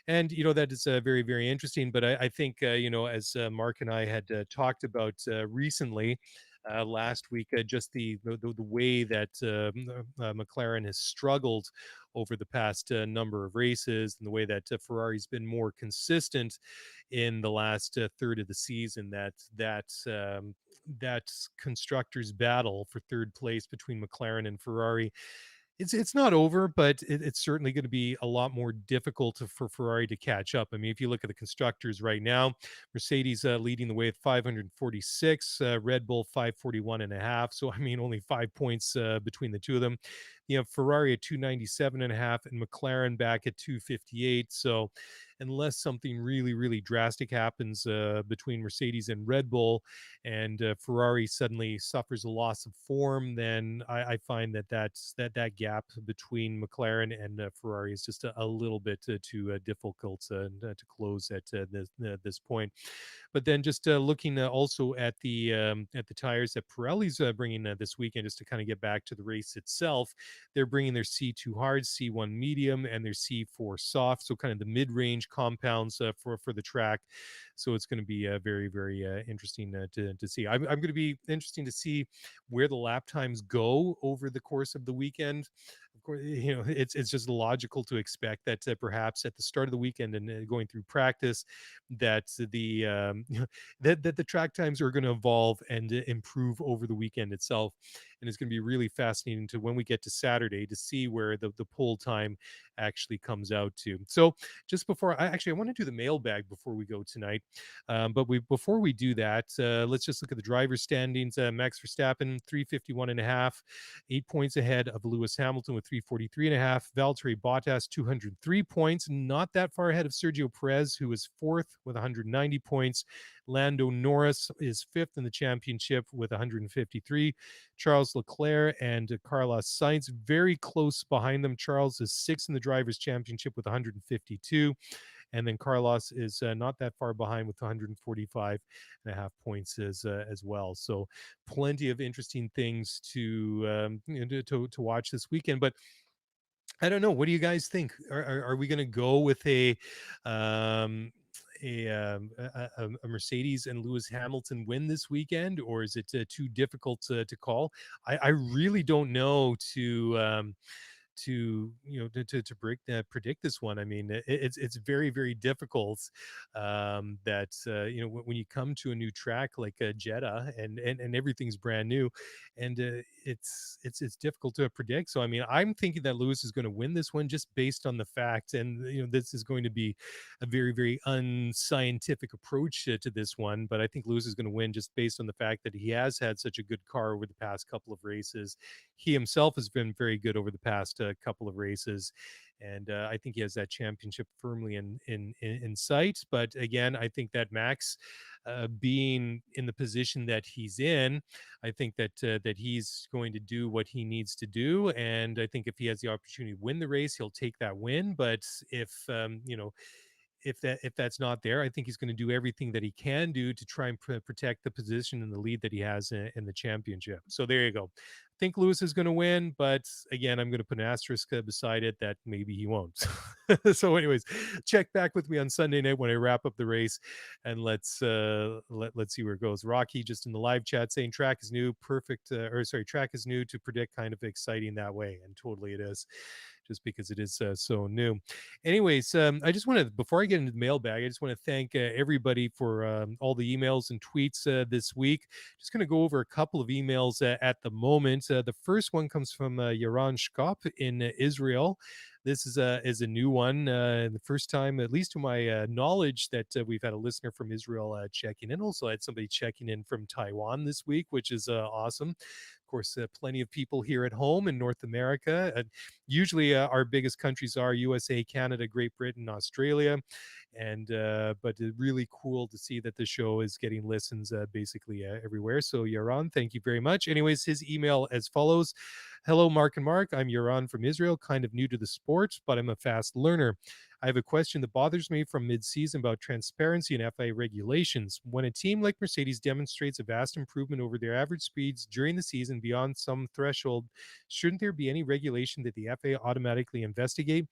And, that is very interesting. But I think, as Mark and I had talked about recently, last week, just the way that McLaren has struggled over the past number of races, and the way that Ferrari's been more consistent in the last third of the season. That constructors battle for third place between McLaren and Ferrari, it's not over, but it's certainly going to be a lot more difficult for Ferrari to catch up. I mean, if you look at the constructors right now, Mercedes leading the way at 546, Red Bull 541 and a half. So, I mean, only 5 points between the two of them. You have Ferrari at 297.5 and McLaren back at 258. So unless something really, really drastic happens between Mercedes and Red Bull, and Ferrari suddenly suffers a loss of form, then I find that gap between McLaren and Ferrari is just a little bit too difficult to close at this point. But then just looking also at the tires that Pirelli's bringing this weekend, just to kind of get back to the race itself, they're bringing their C2 hard, C1 medium, and their C4 soft, so kind of the mid-range compounds for the track. So it's going to be very, very interesting to see. I'm going to be interesting to see where the lap times go over the course of the weekend. Of course, it's just logical to expect that perhaps at the start of the weekend and going through practice, that that the track times are going to evolve and improve over the weekend itself. And it's going to be really fascinating to when we get to Saturday to see where the pull time actually comes out to. So just before I want to do the mailbag before we go tonight, but before we do that, let's just look at the driver standings. Max Verstappen 351.5, 8 points ahead of Lewis Hamilton with 343.5. Valtteri Bottas 203 points, not that far ahead of Sergio Perez, who is fourth with 190 points. Lando Norris is fifth in the championship with 153. Charles Leclerc and Carlos Sainz very close behind them. Charles is sixth in the Drivers' Championship with 152. And then Carlos is not that far behind with 145.5 points as well. So plenty of interesting things to watch this weekend. But I don't know. What do you guys think? Are we going to go with um, a Mercedes and Lewis Hamilton win this weekend, or is it too difficult to call? I really don't know predict this one. I mean, it's very, very difficult. That when you come to a new track like Jeddah, and everything's brand new, and it's difficult to predict. So I mean, I'm thinking that Lewis is going to win this one just based on the fact, and this is going to be a very, very unscientific approach to this one. But I think Lewis is going to win just based on the fact that he has had such a good car over the past couple of races. He himself has been very good over the past couple of races, and I think he has that championship firmly in sight. But again, I think that Max, being in the position that he's in, I think that he's going to do what he needs to do, and I think if he has the opportunity to win the race, he'll take that win. But if that's not there, I think he's going to do everything that he can do to try and protect the position and the lead that he has in the championship. So there you go. I think Lewis is going to win, but again, I'm going to put an asterisk beside it that maybe he won't. So, anyways, check back with me on Sunday night when I wrap up the race, and let's see where it goes. Rocky just in the live chat saying track is new, track is new to predict, kind of exciting that way, and totally it is, just because it is so new. Anyways, I just want to, before I get into the mailbag, I just want to thank everybody for all the emails and tweets this week. Just going to go over a couple of emails at the moment. The first one comes from Yaron Shkop in Israel. This is a new one. The first time, at least to my knowledge, that we've had a listener from Israel checking in. Also, I had somebody checking in from Taiwan this week, which is awesome. Of course, plenty of people here at home in North America. Usually, our biggest countries are USA, Canada, Great Britain, Australia, and but it's really cool to see that the show is getting listens basically everywhere. So, Yaron, thank you very much. Anyways, his email as follows. Hello, Mark and Mark. I'm Yaron from Israel, kind of new to the sport, but I'm a fast learner. I have a question that bothers me from mid-season about transparency in FIA regulations. When a team like Mercedes demonstrates a vast improvement over their average speeds during the season beyond some threshold, shouldn't there be any regulation that the FIA automatically investigate?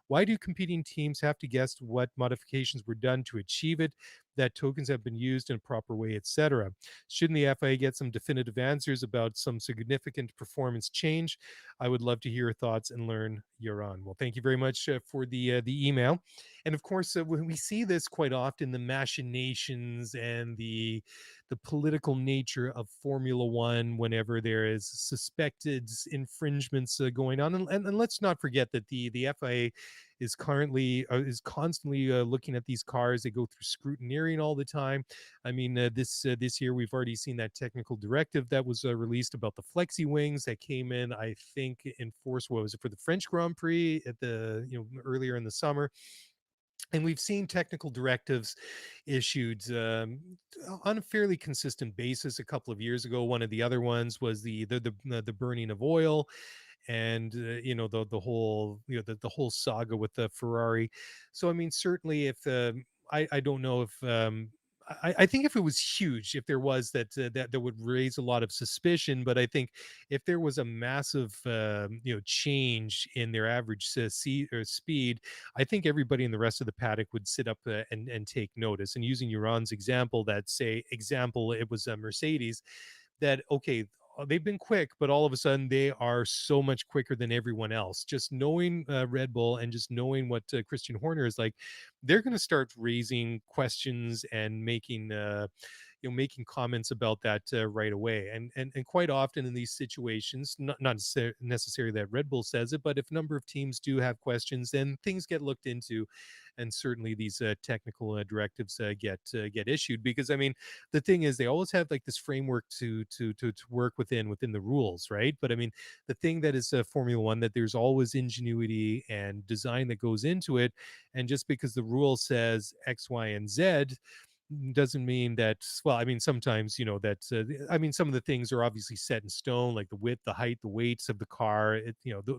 Why do competing teams have to guess what modifications were done to achieve it, that tokens have been used in a proper way, etc.? Shouldn't the FIA get some definitive answers about some significant performance change? I would love to hear your thoughts and learn your own. Well, thank you very much for the email. And of course, when we see this quite often, the machinations and the the political nature of Formula One whenever there is suspected infringements going on. And let's not forget that the FIA is constantly looking at these cars. They go through scrutineering all the time. I mean, this year we've already seen that technical directive that was released about the flexi wings that came in. I think in force. What was it for the French Grand Prix at the earlier in the summer? And we've seen technical directives issued on a fairly consistent basis. A couple of years ago, one of the other ones was the burning of oil, and the whole the whole saga with the Ferrari. So I mean, certainly if I don't know if I think if it was huge, if there was that would raise a lot of suspicion. But I think if there was a massive change in their average speed, I think everybody in the rest of the paddock would sit up and take notice. And using Uran's example, it was a Mercedes that, okay, they've been quick, but all of a sudden they are so much quicker than everyone else. Just knowing Red Bull and just knowing what Christian Horner is like, they're going to start raising questions and making comments about that right away. And quite often in these situations, not necessarily that Red Bull says it, but if a number of teams do have questions, then things get looked into, and certainly these technical directives get issued. Because I mean, the thing is, they always have like this framework to work within the rules, right? But I mean, the thing that is Formula One, that there's always ingenuity and design that goes into it, and just because the rule says X, Y, and Z doesn't mean that. Well, I mean, sometimes that I mean, some of the things are obviously set in stone, like the width, the height, the weights of the car.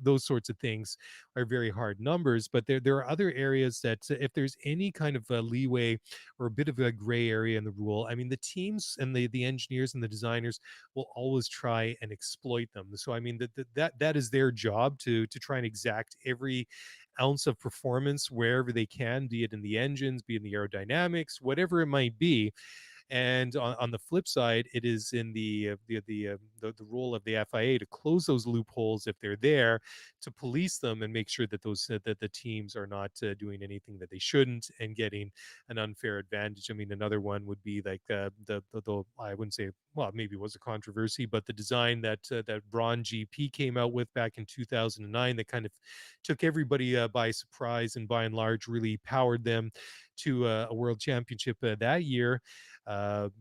Those sorts of things are very hard numbers. But there are other areas that if there's any kind of leeway or a bit of a gray area in the rule, I mean, the teams and the engineers and the designers will always try and exploit them. So I mean, that is their job to try and exact every ounce of performance wherever they can, be it in the engines, be it in the aerodynamics, whatever it might be. And on the flip side, it is in the role of the FIA to close those loopholes if they're there, to police them and make sure that that the teams are not doing anything that they shouldn't and getting an unfair advantage. I mean, another one would be like the I wouldn't say, well, maybe it was a controversy, but the design that Braun GP came out with back in 2009 that kind of took everybody by surprise, and by and large really powered them to a world championship that year,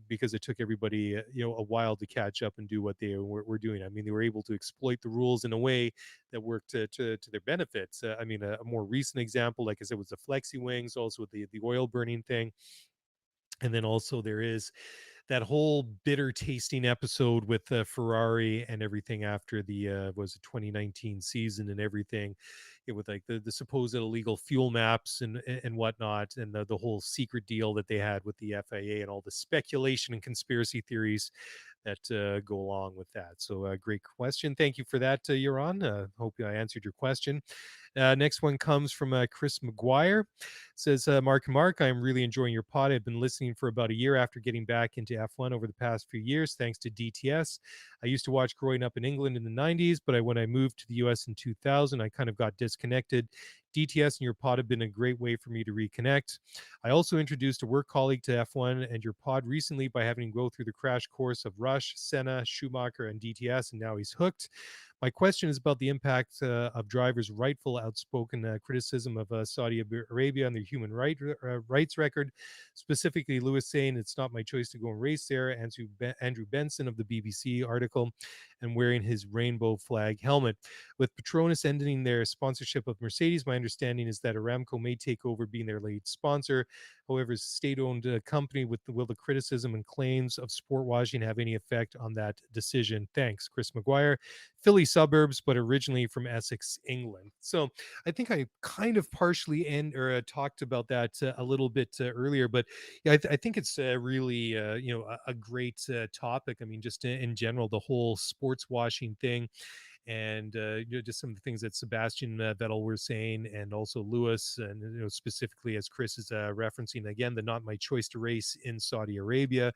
because it took everybody a while to catch up and do what they were doing. I mean, they were able to exploit the rules in a way that worked to their benefits. I mean, a more recent example, like I said, was the flexi wings, also the oil burning thing. And then also there is that whole bitter tasting episode with Ferrari and everything after the was it 2019 season and everything, with like the supposed illegal fuel maps and whatnot, and the whole secret deal that they had with the FIA, and all the speculation and conspiracy theories that go along with that. So great question. Thank you for that, Yaron. Hope I answered your question. Next one comes from Chris McGuire. Says, Mark and Mark, I'm really enjoying your pod. I've been listening for about a year after getting back into F1 over the past few years, thanks to DTS. I used to watch growing up in England in the 90s, but when I moved to the US in 2000, I kind of got disconnected. DTS and your pod have been a great way for me to reconnect. I also introduced a work colleague to F1 and your pod recently by having him go through the crash course of Rush, Senna, Schumacher, and DTS, and now he's hooked. My question is about the impact of drivers' rightful outspoken criticism of Saudi Arabia and their rights record, specifically Lewis saying it's not my choice to go and race there, Andrew Benson of the BBC article, and wearing his rainbow flag helmet. With Petronas ending their sponsorship of Mercedes, my understanding is that Aramco may take over being their lead sponsor. However, state-owned company, will the criticism and claims of sport washing have any effect on that decision? Thanks, Chris McGuire. Philly suburbs, but originally from Essex, England. So I think I kind of partially talked about that a little bit earlier, but yeah, I think it's really a great topic. I mean, just in general, the whole sports washing thing, and just some of the things that Sebastian Vettel were saying, and also Lewis, and specifically as Chris is referencing again, the not my choice to race in Saudi Arabia,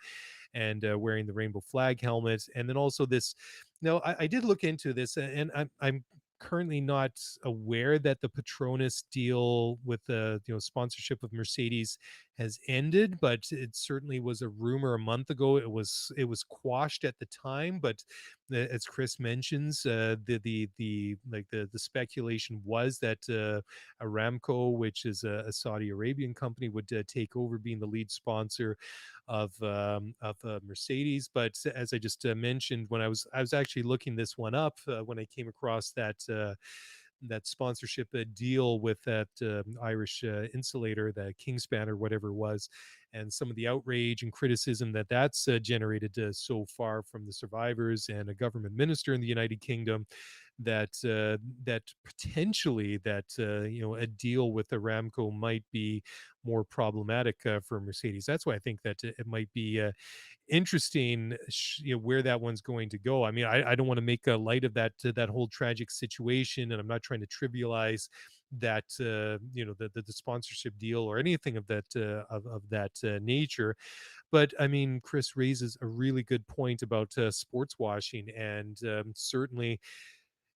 and wearing the rainbow flag helmet, and then also this. No, I did look into this, and I'm currently not aware that the Petronas deal with the sponsorship of Mercedes has ended, but it certainly was a rumor a month ago. It was quashed at the time, but as Chris mentions, the speculation was that Aramco, which is a Saudi Arabian company, would take over being the lead sponsor of Mercedes. But as I just mentioned, when I was actually looking this one up when I came across that sponsorship deal with that Irish insulator, that Kingspan or whatever it was, and some of the outrage and criticism that's generated so far from the survivors and a government minister in the United Kingdom, that potentially a deal with Aramco might be more problematic for Mercedes. That's why I think that it might be interesting, where that one's going to go. I mean, I don't want to make a light of that whole tragic situation, and I'm not trying to trivialize that the sponsorship deal or anything of that nature. But I mean, Chris raises a really good point about sports washing, and certainly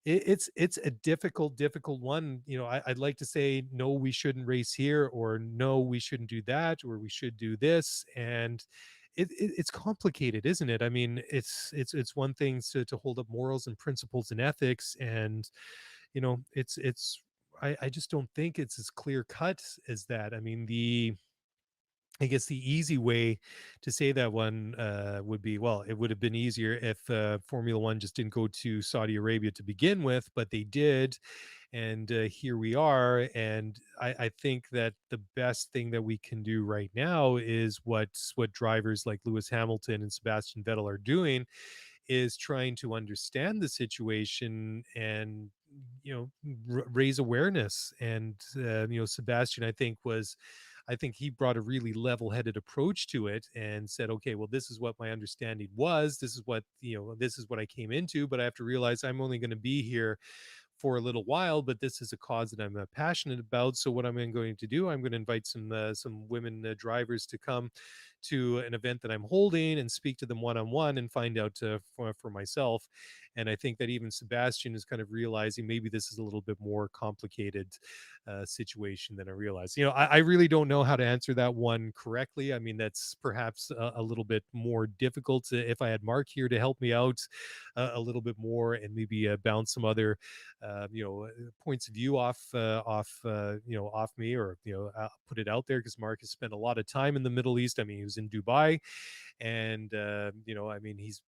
it's a difficult one. I'd like to say no, we shouldn't race here, or no, we shouldn't do that, or we should do this. And it's complicated, isn't it? I mean, it's one thing to hold up morals and principles and ethics, and it's I just don't think it's as clear cut as that. I mean, I guess the easy way to say that one would be, well, it would have been easier if Formula One just didn't go to Saudi Arabia to begin with, but they did. And here we are. And I think that the best thing that we can do right now is what drivers like Lewis Hamilton and Sebastian Vettel are doing, is trying to understand the situation and raise awareness. And Sebastian, I think he brought a really level-headed approach to it and said, okay, well, this is what my understanding was, this is what I came into, but I have to realize I'm only going to be here for a little while, but this is a cause that I'm passionate about. So what I'm going to do, I'm going to invite some women drivers to come to an event that I'm holding and speak to them one-on-one and find out for myself. And I think that even Sebastian is kind of realizing maybe this is a little bit more complicated situation than I realized. I really don't know how to answer that one correctly. I mean, that's perhaps a little bit more difficult. If I had Mark here to help me out a little bit more, and maybe bounce some other points of view off me, or put it out there, because Mark has spent a lot of time in the Middle East. I mean, he was in Dubai, and I mean, he's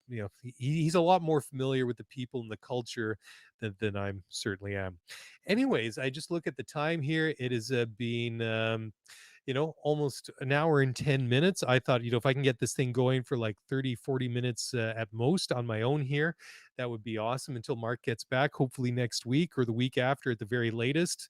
a lot more familiar with the people and the culture than I'm certainly am. Anyways, I just look at the time here. It is being almost an hour and 10 minutes. I thought, if I can get this thing going for like 30-40 minutes at most on my own here, that would be awesome, until Mark gets back, hopefully next week or the week after at the very latest.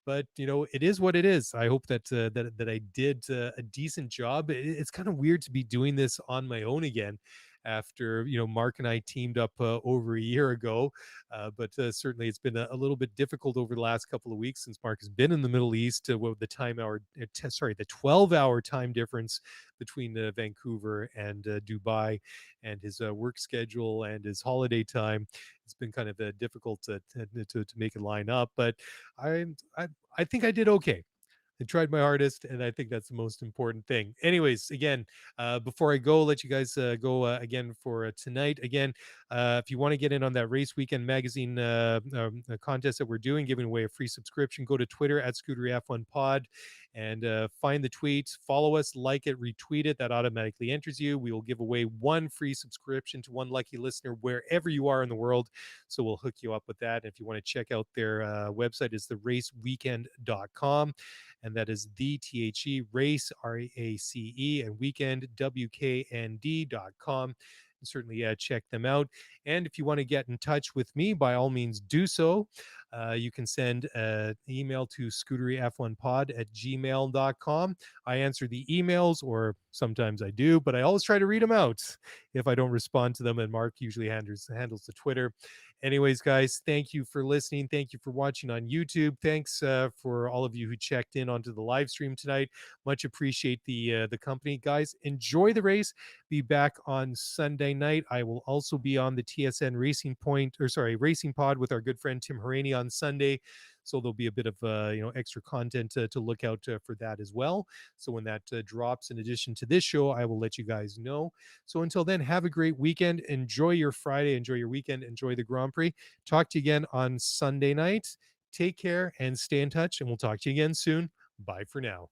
But it is what it is. I hope that I did a decent job. It's kind of weird to be doing this on my own again after Mark and I teamed up over a year ago. But certainly it's been a little bit difficult over the last couple of weeks, since Mark has been in the Middle East. The 12-hour time difference between Vancouver and Dubai, and his work schedule and his holiday time. It's been kind of difficult to make it line up, but I, I think I did okay. I tried my hardest, and I think that's the most important thing. Anyways, again, before I go, let you guys go again for tonight. Again, if you want to get in on that Race Weekend Magazine contest that we're doing, giving away a free subscription, go to Twitter at ScooteryF1Pod and find the tweet, follow us, like it, retweet it. That automatically enters you. We will give away one free subscription to one lucky listener wherever you are in the world. So we'll hook you up with that. And if you want to check out their website, is theraceweekend.com. And that is the THE race, RACE, and weekend, WKND.com. And certainly check them out. And if you want to get in touch with me, by all means do so. You can send an email to scooteryf1pod@gmail.com. I answer the emails, or sometimes I do, but I always try to read them out if I don't respond to them. And Mark usually handles the Twitter. Anyways, guys, thank you for listening. Thank you for watching on YouTube. Thanks for all of you who checked in onto the live stream tonight. Much appreciate the company. Guys, enjoy the race. Be back on Sunday night. I will also be on the TSN Racing Pod with our good friend Tim Haraney on Sunday. So there'll be a bit of extra content to look out for that as well. So when that drops, in addition to this show, I will let you guys know. So until then, have a great weekend. Enjoy your Friday. Enjoy your weekend. Enjoy the Grand Prix. Talk to you again on Sunday night. Take care and stay in touch. And we'll talk to you again soon. Bye for now.